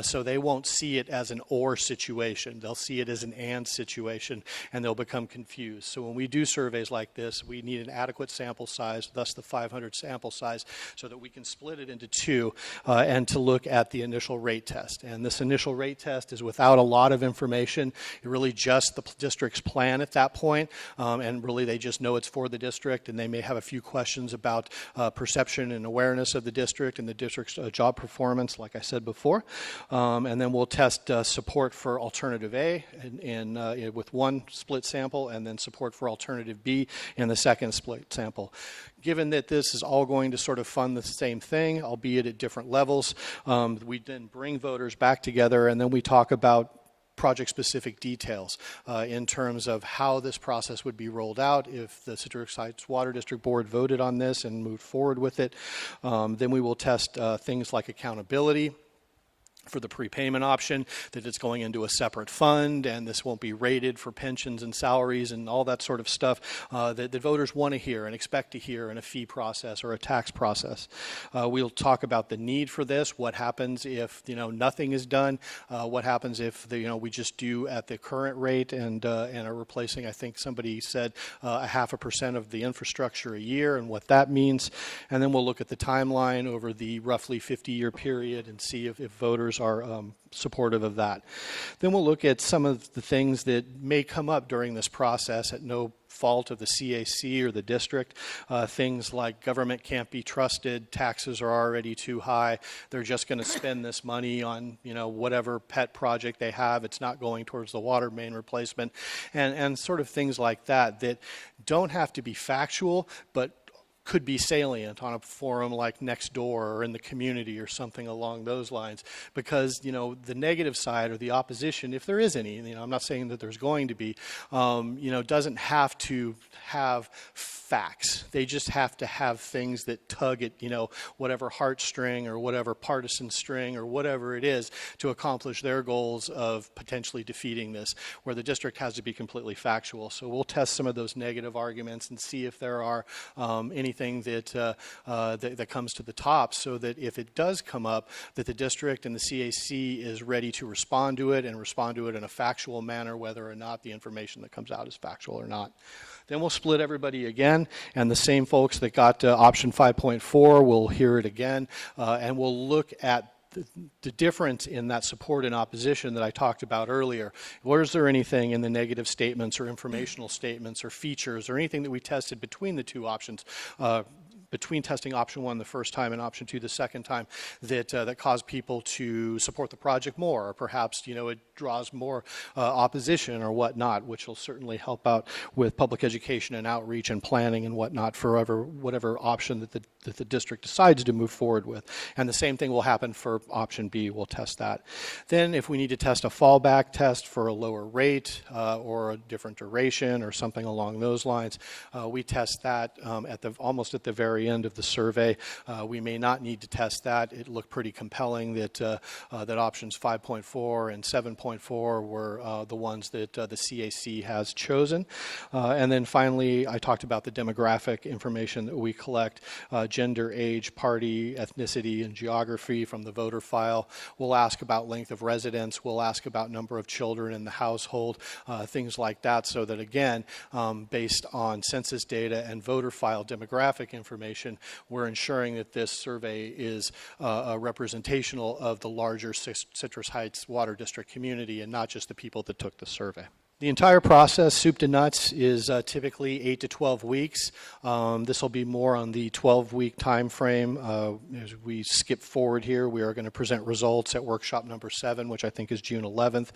so they won't see it as an or situation. They'll see it as an and situation, and they'll become confused. So when we do surveys like this, we need an adequate sample size, thus the 500 sample size, so that we can split it into two and to look at the initial rate test. And this initial rate test is without a lot of information. It really just the district's plan at that point, and really they just know it's for the district, and they may have a few questions about perception and awareness of the district and the district's job performance, like I said before. And then we'll test support for alternative A with one split sample, and then support for alternative B in the second split sample. Given that this is all going to sort of fund the same thing, albeit at different levels, we then bring voters back together, and then we talk about project-specific details in terms of how this process would be rolled out if the Citrus Heights Water District Board voted on this and moved forward with it. Then we will test things like accountability for the prepayment option, that it's going into a separate fund, and this won't be rated for pensions and salaries and all that sort of stuff that voters want to hear and expect to hear in a fee process or a tax process. We'll talk about the need for this, what happens if nothing is done, what happens if we just do at the current rate and are replacing, I think somebody said, 0.5% of the infrastructure a year and what that means. And then we'll look at the timeline over the roughly 50-year period and see if voters are supportive of that. Then we'll look at some of the things that may come up during this process at no fault of the CAC or the district. Things like government can't be trusted, taxes are already too high, they're just going to spend this money on whatever pet project they have, it's not going towards the water main replacement, and sort of things like that that don't have to be factual, but could be salient on a forum like Nextdoor or in the community or something along those lines, because the negative side or the opposition, if there is any, I'm not saying that there's going to be, doesn't have to have facts. They just have to have things that tug at whatever heartstring or whatever partisan string or whatever it is to accomplish their goals of potentially defeating this, where the district has to be completely factual. So we'll test some of those negative arguments and see if there are anything that comes to the top, so that if it does come up, that the district and the CAC is ready to respond to it and respond to it in a factual manner, whether or not the information that comes out is factual or not. Then we'll split everybody again, and the same folks that got option 5.4 will hear it again, and we'll look at the difference in that support and opposition that I talked about earlier. Was there anything in the negative statements or informational statements or features or anything that we tested between the two options, between testing option 1 the first time and option 2 the second time, that caused people to support the project more, or perhaps it draws more opposition or whatnot, which will certainly help out with public education and outreach and planning and whatnot for whatever option that the district decides to move forward with. And the same thing will happen for option B. We'll test that. Then if we need to test a fallback test for a lower rate or a different duration or something along those lines, we test that almost at the very end of the survey. We may not need to test that. It looked pretty compelling that options 5.4 and 7.4 were the ones that the CAC has chosen. And then finally, I talked about the demographic information that we collect, gender, age, party, ethnicity, and geography from the voter file. We'll ask about length of residence. We'll ask about number of children in the household, things like that, so that again, based on census data and voter file demographic information, we're ensuring that this survey is representational of the larger Citrus Heights Water District community and not just the people that took the survey. The entire process, soup to nuts, is typically 8 to 12 weeks. This will be more on the 12-week time frame. As we skip forward here, we are going to present results at workshop number 7, which I think is June 11th.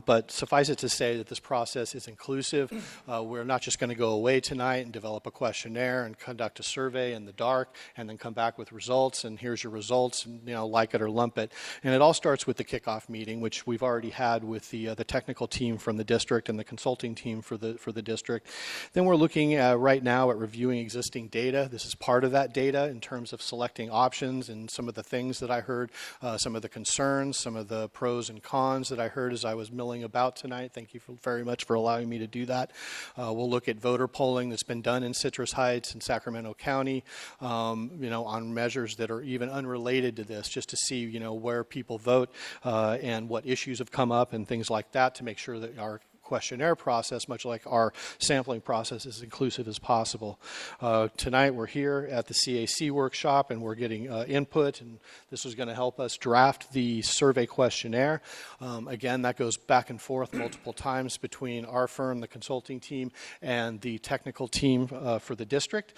But suffice it to say that this process is inclusive. We're not just going to go away tonight and develop a questionnaire and conduct a survey in the dark and then come back with results, and here's your results, and like it or lump it. And it all starts with the kickoff meeting, which we've already had with the technical team from the district and the consulting team for the district. Then we're looking right now at reviewing existing data. This is part of that data in terms of selecting options and some of the things that I heard, some of the concerns, some of the pros and cons that I heard as I was milling about tonight. Thank you very much for allowing me to do that. We'll look at voter polling that's been done in Citrus Heights and Sacramento County, on measures that are even unrelated to this, just to see, where people vote and what issues have come up and things like that, to make sure that our questionnaire process, much like our sampling process, is inclusive as possible. Tonight we're here at the CAC workshop and we're getting input, and this is going to help us draft the survey questionnaire. Again, that goes back and forth multiple times between our firm, the consulting team, and the technical team for the district,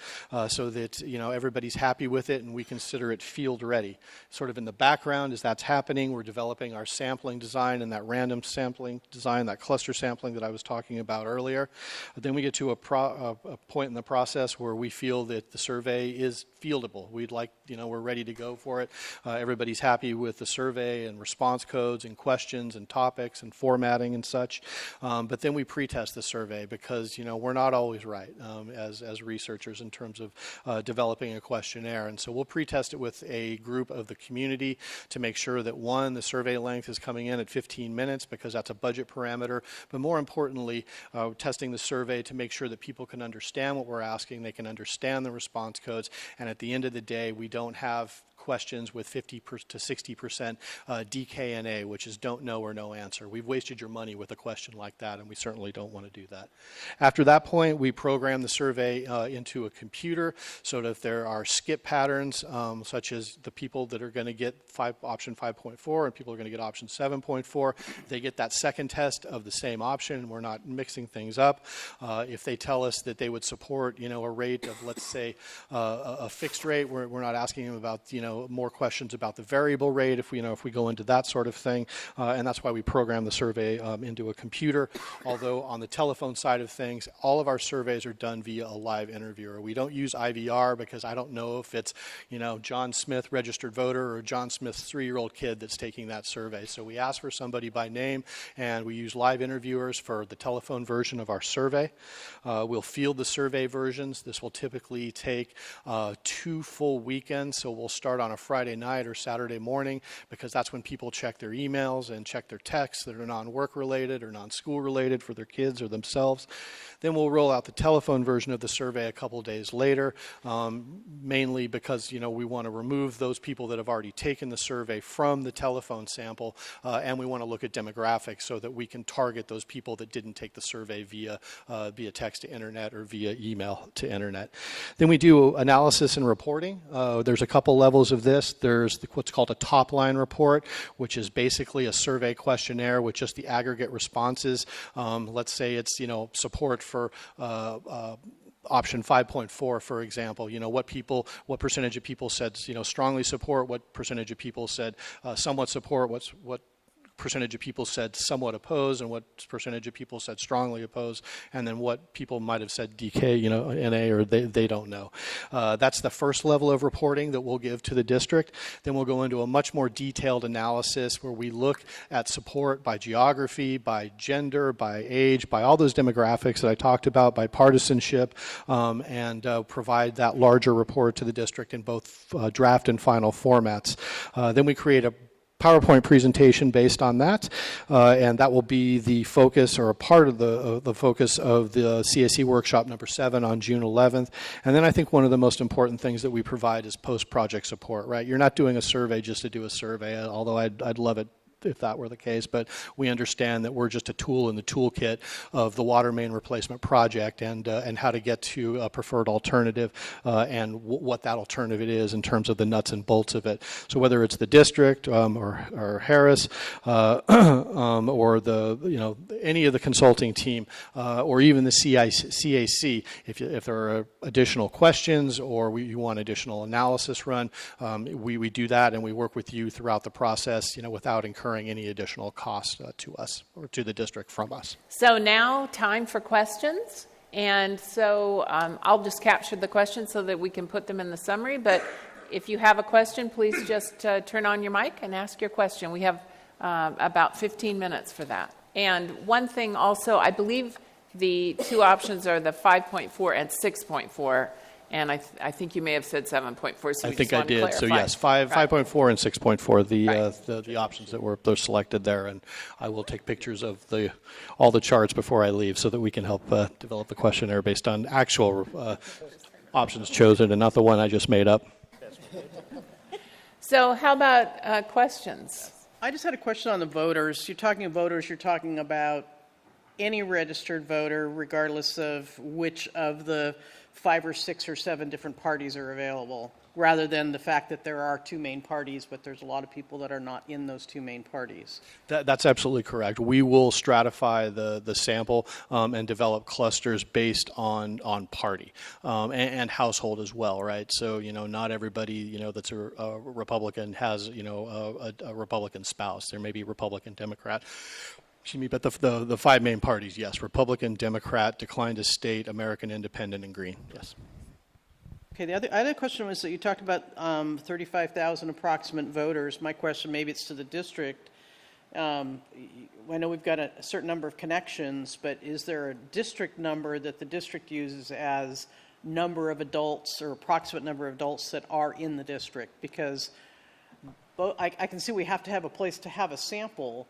so that everybody's happy with it and we consider it field ready. Sort of in the background as that's happening, we're developing our sampling design and that random sampling design, that cluster sampling that I was talking about earlier. But then we get to a point in the process where we feel that the survey is fieldable. We'd like, we're ready to go for it. Everybody's happy with the survey and response codes and questions and topics and formatting and such. But then we pre-test the survey because, we're not always right as researchers in terms of developing a questionnaire. And so we'll pre-test it with a group of the community to make sure that, one, the survey length is coming in at 15 minutes because that's a budget parameter, but more importantly, testing the survey to make sure that people can understand what we're asking, they can understand the response codes, and at the end of the day, we don't have questions with 50 to 60% DKNA, which is don't know or no answer. We've wasted your money with a question like that, and we certainly don't want to do that. After that point, we program the survey into a computer so that if there are skip patterns, such as the people that are going to get option 5.4 and people are going to get option 7.4, they get that second test of the same option. We're not mixing things up. If they tell us that they would support, a rate of, let's say, a fixed rate, we're not asking them about, more questions about the variable rate if we go into that sort of thing, and that's why we program the survey into a computer. Although on the telephone side of things, all of our surveys are done via a live interviewer. We don't use IVR because I don't know if it's John Smith, registered voter, or John Smith's 3-year-old kid that's taking that survey. So we ask for somebody by name, and we use live interviewers for the telephone version of our survey. We'll field the survey versions. This will typically take 2 full weekends, so we'll start on a Friday night or Saturday morning because that's when people check their emails and check their texts that are non-work related or non-school related for their kids or themselves. Then we'll roll out the telephone version of the survey a couple days later, mainly because we want to remove those people that have already taken the survey from the telephone sample, and we want to look at demographics so that we can target those people that didn't take the survey via text to internet or via email to internet. Then we do analysis and reporting. There's a couple levels of this. There's what's called a top-line report, which is basically a survey questionnaire with just the aggregate responses. Let's say it's support for option 5.4, for example. What percentage of people said strongly support, what percentage of people said somewhat support, what percentage of people said somewhat oppose, and what percentage of people said strongly oppose, and then what people might have said DK, NA, or they don't know. That's the first level of reporting that we'll give to the district. Then we'll go into a much more detailed analysis where we look at support by geography, by gender, by age, by all those demographics that I talked about, by partisanship, and provide that larger report to the district in both draft and final formats. Then we create a PowerPoint presentation based on that, and that will be the focus or a part of the focus of the CAC workshop number 7 on June 11th. And then I think one of the most important things that we provide is post-project support, right? You're not doing a survey just to do a survey, although I'd love it if that were the case. But we understand that we're just a tool in the toolkit of the water main replacement project, and how to get to a preferred alternative, and what that alternative is in terms of the nuts and bolts of it. So whether it's the district or Harris or the any of the consulting team or even the CAC, if there are additional questions or you want additional analysis run, we do that, and we work with you throughout the process, without incurring any additional cost to us or to the district from us. So now time for questions. And so I'll just capture the questions so that we can put them in the summary. But if you have a question, please just turn on your mic and ask your question. We have about 15 minutes for that. And one thing also, I believe the two options are the 5.4 and 6.4. And I think you may have said 7.4. So I think I did. So yes, 5.4 and 6.4, the options that were selected there, and I will take pictures of all the charts before I leave so that we can help develop the questionnaire based on actual options chosen and not the one I just made up. So how about questions? I just had a question on the voters. You're talking about any registered voter, regardless of which of the 5 or 6 or 7 different parties are available, rather than the fact that there are 2 main parties, but there's a lot of people that are not in those 2 main parties. That's absolutely correct. We will stratify the sample and develop clusters based on party and household as well, right? So, not everybody, that's a Republican has, a Republican spouse. There may be Republican, Democrat. Excuse me, but the 5 main parties, yes, Republican, Democrat, declined to state, American Independent, and Green, yes. Okay, the other question was that you talked about 35,000 approximate voters. My question, maybe it's to the district. I know we've got a certain number of connections, but is there a district number that the district uses as number of adults or approximate number of adults that are in the district? Because I can see we have to have a place to have a sample,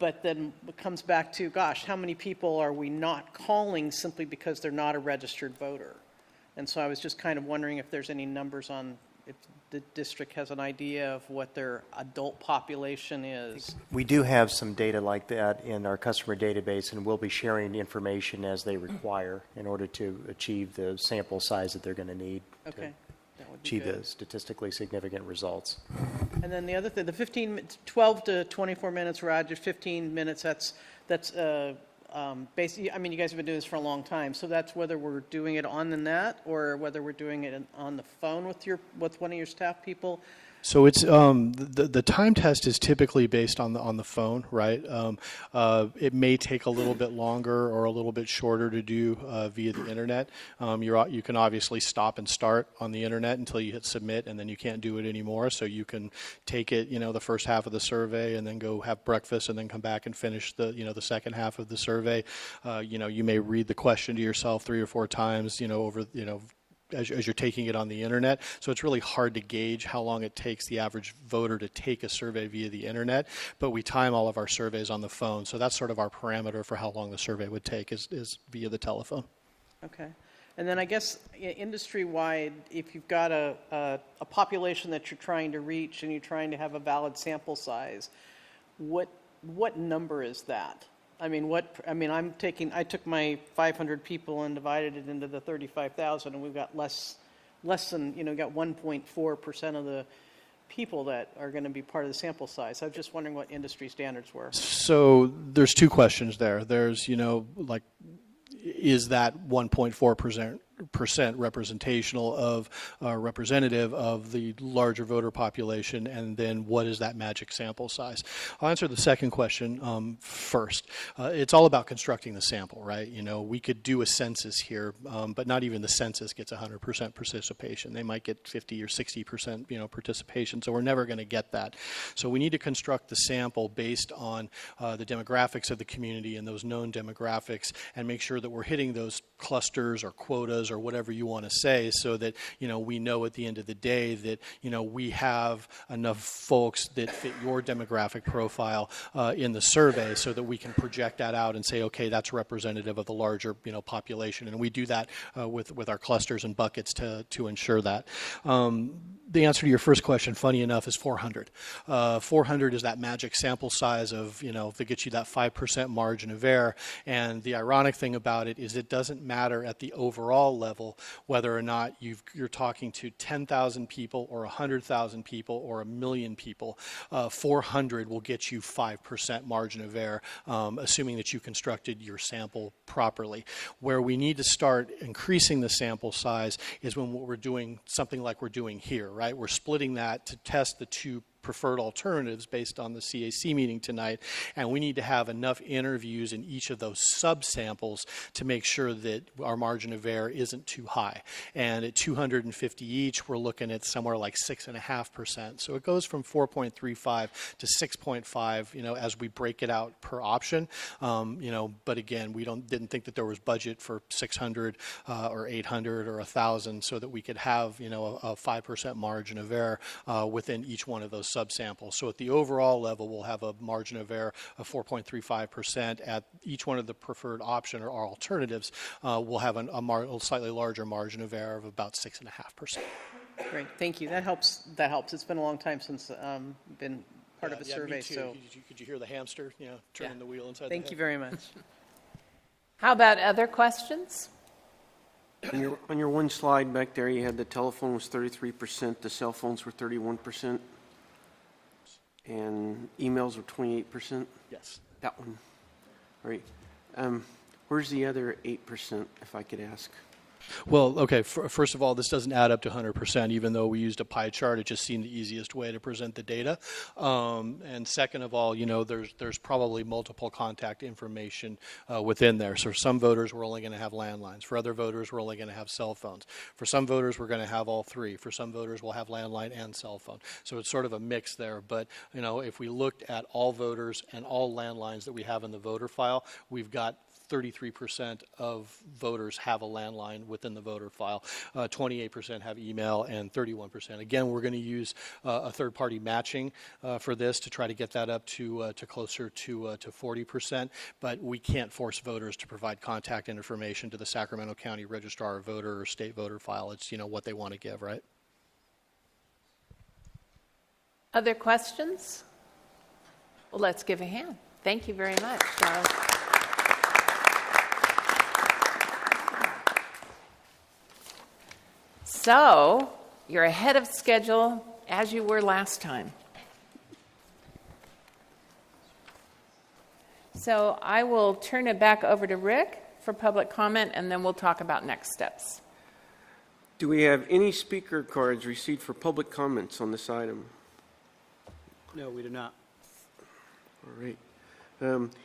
but then it comes back to, gosh, how many people are we not calling simply because they're not a registered voter? And so I was just kind of wondering if there's any numbers on if the district has an idea of what their adult population is. We do have some data like that in our customer database, and we'll be sharing information as they require in order to achieve the sample size that they're going to need to achieve the statistically significant results. And then the other thing, the 12 to 24 minutes, Roger, 15 minutes, that's basically, I mean, you guys have been doing this for a long time, so that's whether we're doing it on the net or whether we're doing it on the phone with one of your staff people. So it's the time test is typically based on the phone, right? It may take a little bit longer or a little bit shorter to do via the internet. You can obviously stop and start on the internet until you hit submit, and then you can't do it anymore. So you can take it, the first half of the survey, and then go have breakfast, and then come back and finish the second half of the survey. You may read the question to yourself 3 or 4 times, as you're taking it on the internet. So it's really hard to gauge how long it takes the average voter to take a survey via the internet, but we time all of our surveys on the phone. So that's sort of our parameter for how long the survey would take is via the telephone. Okay. And then I guess industry-wide, if you've got a population that you're trying to reach and you're trying to have a valid sample size, what number is that? I took my 500 people and divided it into the 35,000, and we've got less than, got 1.4% of the people that are going to be part of the sample size. I was just wondering what industry standards were. So there's 2 questions there. There's, is that 1.4% representational of representative of the larger voter population, and then what is that magic sample size? I'll answer the second question first. It's all about constructing the sample, right? We could do a census here, but not even the census gets 100% participation. They might get 50 or 60% participation, so we're never going to get that. So we need to construct the sample based on the demographics of the community and those known demographics, and make sure that we're hitting those clusters or quotas is or whatever you want to say, so that, we know at the end of the day that, we have enough folks that fit your demographic profile in the survey, so that we can project that out and say, okay, that's representative of the larger, population. And we do that with our clusters and buckets to ensure that. The answer to your first question, funny enough, is 400. 400 is that magic sample size of, that gets you that 5% margin of error. And the ironic thing about it is it doesn't matter at the overall level whether or not you're talking to 10,000 people or 100,000 people or 1 million people. 400 will get you 5% margin of error, assuming that you constructed your sample properly. Where we need to start increasing the sample size is when we're doing something like we're doing here, right? We're splitting that to test the two preferred alternatives based on the CAC meeting tonight, and we need to have enough interviews in each of those subsamples to make sure that our margin of error isn't too high. And at 250 each, we're looking at somewhere like 6.5%. So it goes from 4.35 to 6.5, as we break it out per option. But again, we didn't think that there was budget for 600 or 800 or 1,000, so that we could have, a 5% margin of error within each one of those subsamples. So at the overall level, we'll have a margin of error of 4.35%. At each one of the preferred option or alternatives, we'll have a slightly larger margin of error of about 6.5%. Great, thank you. That helps. It's been a long time since been part of a survey. Me too. So could you hear the hamster, turning the wheel inside? Thank you very much. How about other questions? On your one slide back there, you had the telephone was 33%, the cell phones were 31%, and emails were 28%? Yes. That one. All right. Where's the other 8%, if I could ask? Well, okay, first of all, this doesn't add up to 100%, even though we used a pie chart. It just seemed the easiest way to present the data. And second of all, there's probably multiple contact information within there. So for some voters, we're only going to have landlines. For other voters, we're only going to have cell phones. For some voters, we're going to have all three. For some voters, we'll have landline and cell phone. So it's sort of a mix there. But, if we looked at all voters and all landlines that we have in the voter file, we've got 33% of voters have a landline within the voter file. 28% have email, and 31%. Again, we're going to use a third-party matching for this to try to get that up to closer to 40%. But we can't force voters to provide contact information to the Sacramento County Registrar of Voter or state voter file. It's what they want to give, right? Other questions? Well, let's give a hand. Thank you very much, Charles. So, you're ahead of schedule as you were last time. So I will turn it back over to Rick for public comment, and then we'll talk about next steps. Do we have any speaker cards received for public comments on this item? No, we do not. All right.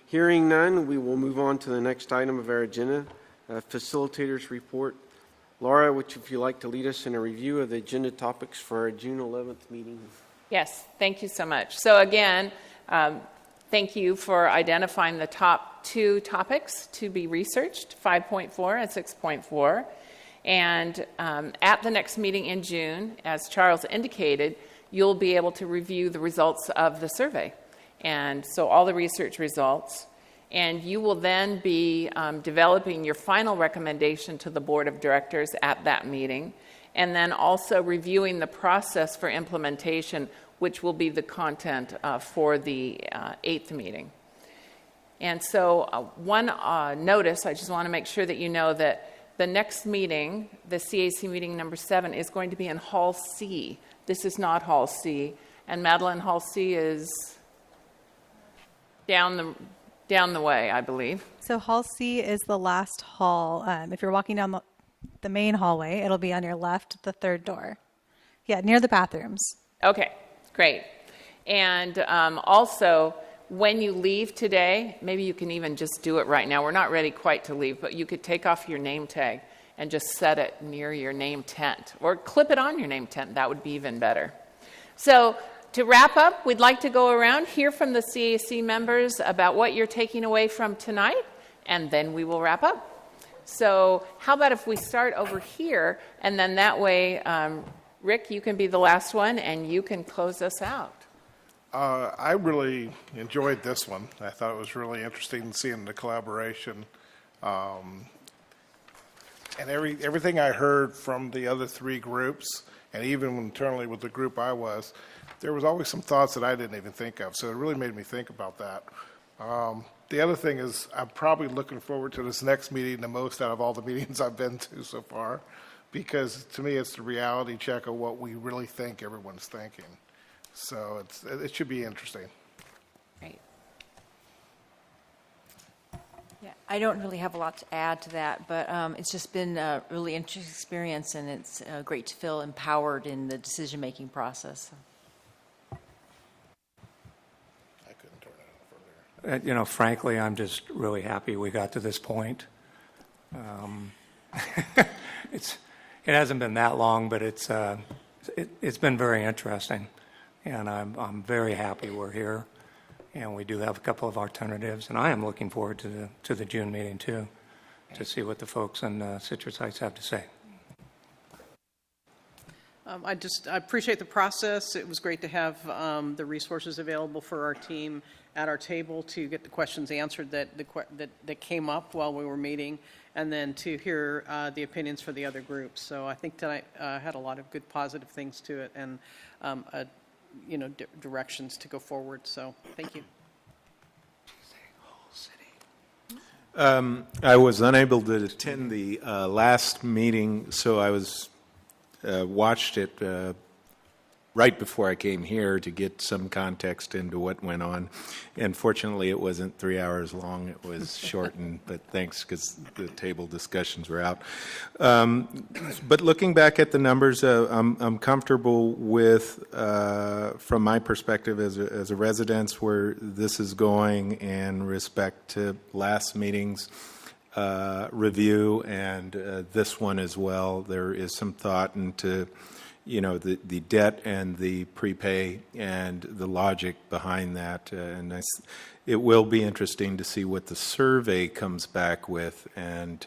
Hearing none, we will move on to the next item of our agenda, facilitators report. Laura, would you like to lead us in a review of the agenda topics for our June 11th meeting? Yes, thank you so much. So again, thank you for identifying the top two topics to be researched, 5.4 and 6.4. And at the next meeting in June, as Charles indicated, you'll be able to review the results of the survey. And so all the research results. And you will then be developing your final recommendation to the Board of Directors at that meeting, and then also reviewing the process for implementation, which will be the content for the 8th meeting. And so one notice, I just want to make sure that you know that the next meeting, the CAC meeting number 7, is going to be in Hall C. This is not Hall C. And Madeline, Hall C is down the way, I believe. So Hall C is the last hall. If you're walking down the main hallway, it'll be on your left, the third door. Yeah, near the bathrooms. Okay, great. And also, when you leave today, maybe you can even just do it right now. We're not ready quite to leave, but you could take off your name tag and just set it near your name tent, or clip it on your name tent. That would be even better. So to wrap up, we'd like to go around, hear from the CAC members about what you're taking away from tonight, and then we will wrap up. So how about if we start over here, and then that way, Rick, you can be the last one, and you can close us out. I really enjoyed this one. I thought it was really interesting seeing the collaboration. And everything I heard from the other three groups, and even internally with the group I was, there was always some thoughts that I didn't even think of. So it really made me think about that. The other thing is I'm probably looking forward to this next meeting the most out of all the meetings I've been to so far, because to me it's the reality check of what we really think everyone's thinking. So it should be interesting. Great. Yeah, I don't really have a lot to add to that, but it's just been a really interesting experience, and it's great to feel empowered in the decision-making process. Frankly, I'm just really happy we got to this point. It hasn't been that long, but it's been very interesting, and I'm very happy we're here, and we do have a couple of alternatives, and I am looking forward to the June meeting too, to see what the folks in Citrus Heights have to say. I appreciate the process. It was great to have the resources available for our team at our table to get the questions answered that came up while we were meeting, and then to hear the opinions for the other groups. So I think tonight had a lot of good positive things to it, and directions to go forward. So thank you. I was unable to attend the last meeting, so I watched it right before I came here to get some context into what went on. And fortunately, it wasn't 3 hours long. It was shortened, but thanks, because the table discussions were out. But looking back at the numbers, I'm comfortable with, from my perspective as a resident, where this is going in respect to last meeting's review and this one as well. There is some thought into the debt and the prepay and the logic behind that. And it will be interesting to see what the survey comes back with and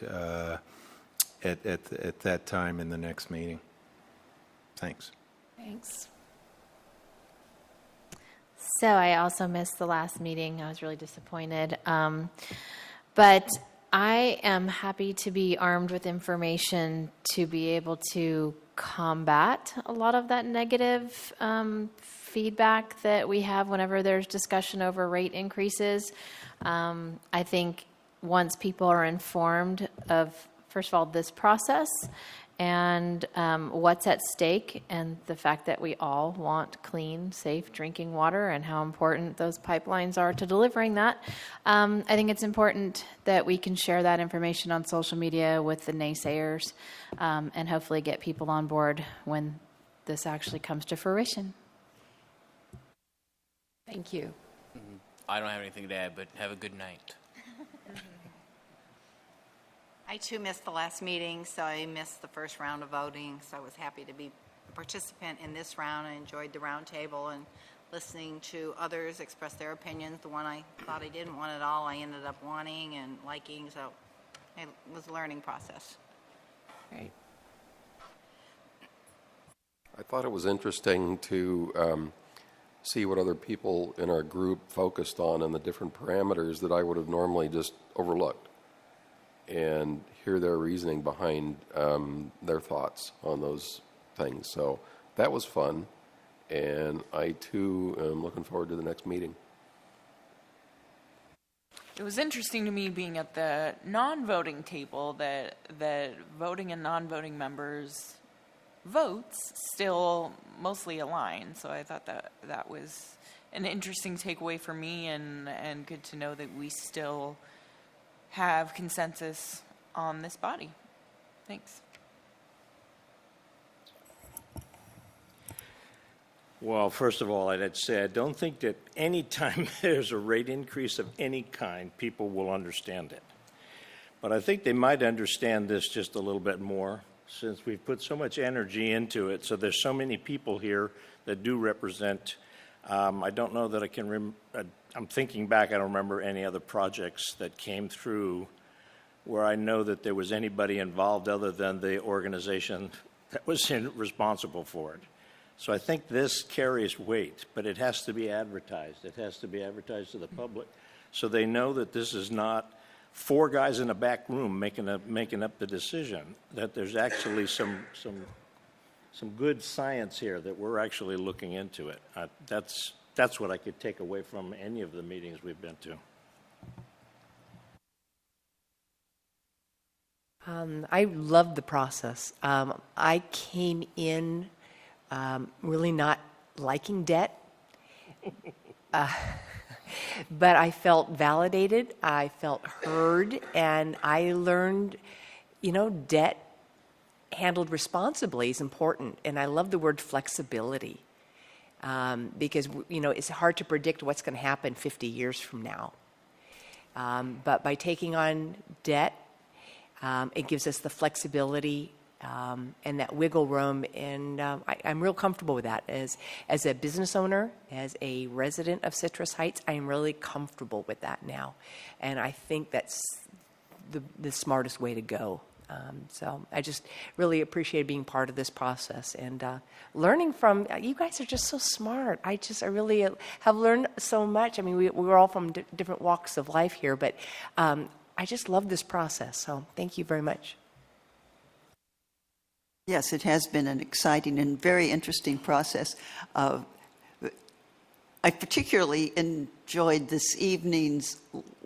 at that time in the next meeting. Thanks. Thanks. So I also missed the last meeting. I was really disappointed. But I am happy to be armed with information to be able to combat a lot of that negative feedback that we have whenever there's discussion over rate increases. I think once people are informed of, first of all, this process and what's at stake, and the fact that we all want clean, safe drinking water and how important those pipelines are to delivering that, I think it's important that we can share that information on social media with the naysayers and hopefully get people on board when this actually comes to fruition. Thank you. I don't have anything to add, but have a good night. I too missed the last meeting, so I missed the first round of voting. So I was happy to be a participant in this round. I enjoyed the round table and listening to others express their opinions. The one I thought I didn't want at all, I ended up wanting and liking. So it was a learning process. Great. I thought it was interesting to see what other people in our group focused on and the different parameters that I would have normally just overlooked, and hear their reasoning behind their thoughts on those things. So that was fun, and I too am looking forward to the next meeting. It was interesting to me being at the non-voting table that voting and non-voting members' votes still mostly align. So I thought that was an interesting takeaway for me, and good to know that we still have consensus on this body. Thanks. Well, first of all, I'd say I don't think that any time there's a rate increase of any kind, people will understand it. But I think they might understand this just a little bit more, since we've put so much energy into it. So there's so many people here that do represent. I don't know that I can I'm thinking back, I don't remember any other projects that came through where I know that there was anybody involved other than the organization that was responsible for it. So I think this carries weight, but it has to be advertised. It has to be advertised to the public so they know that this is not four guys in a back room making up the decision, that there's actually some good science here, that we're actually looking into it. That's what I could take away from any of the meetings we've been to. I loved the process. I came in really not liking debt, but I felt validated, I felt heard, and I learned, debt handled responsibly is important. And I love the word flexibility because, it's hard to predict what's going to happen 50 years from now. But by taking on debt, it gives us the flexibility and that wiggle room, and I'm real comfortable with that. As a business owner, as a resident of Citrus Heights, I am really comfortable with that now, and I think that's the smartest way to go. So I just really appreciate being part of this process and learning from you guys. Are just so smart. I really have learned so much. I mean, we're all from different walks of life here, but I just love this process. So thank you very much. Yes, it has been an exciting and very interesting process. I particularly enjoyed this evening's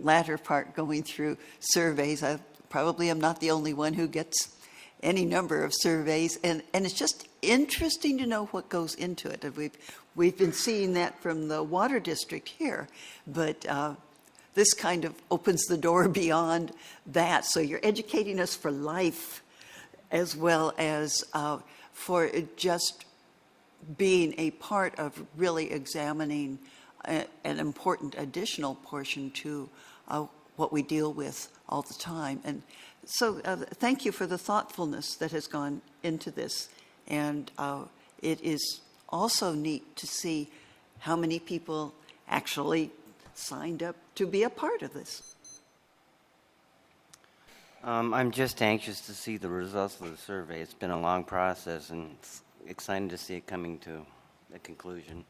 latter part going through surveys. I probably am not the only one who gets any number of surveys, and it's just interesting to know what goes into it. We've been seeing that from the water district here, but this kind of opens the door beyond that. So you're educating us for life, as well as for just being a part of really examining an important additional portion to what we deal with all the time. And so thank you for the thoughtfulness that has gone into this. And it is also neat to see how many people actually signed up to be a part of this. I'm just anxious to see the results of the survey. It's been a long process, and it's exciting to see it coming to a conclusion.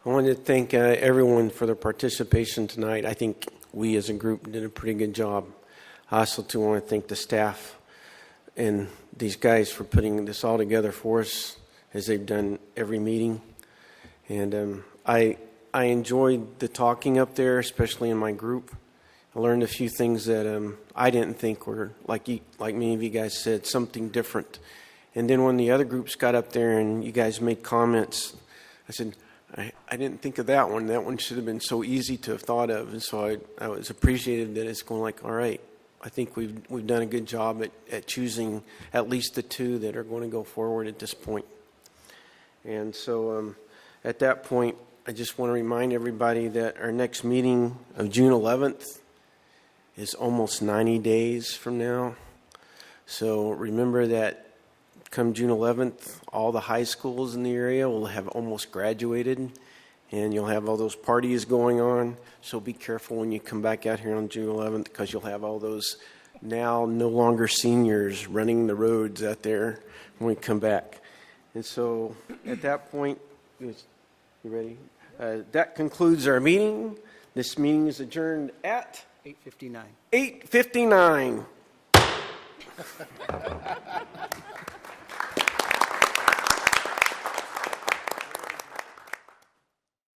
I want to thank everyone for their participation tonight. I think we as a group did a pretty good job. I also too want to thank the staff and these guys for putting this all together for us, as they've done every meeting. And I enjoyed the talking up there, especially in my group. I learned a few things that I didn't think were, like many of you guys said, something different. And then when the other groups got up there and you guys made comments, I said, I didn't think of that one. That one should have been so easy to have thought of. And so I was appreciative that it's going like, all right, I think we've done a good job at choosing at least the two that are going to go forward at this point. And so at that point, I just want to remind everybody that our next meeting of June 11th is almost 90 days from now. So remember that come June 11th, all the high schools in the area will have almost graduated, and you'll have all those parties going on. So be careful when you come back out here on June 11th, because you'll have all those now no longer seniors running the roads out there when we come back. And so at that point, you ready? That concludes our meeting. This meeting is adjourned at 8:59. 8:59.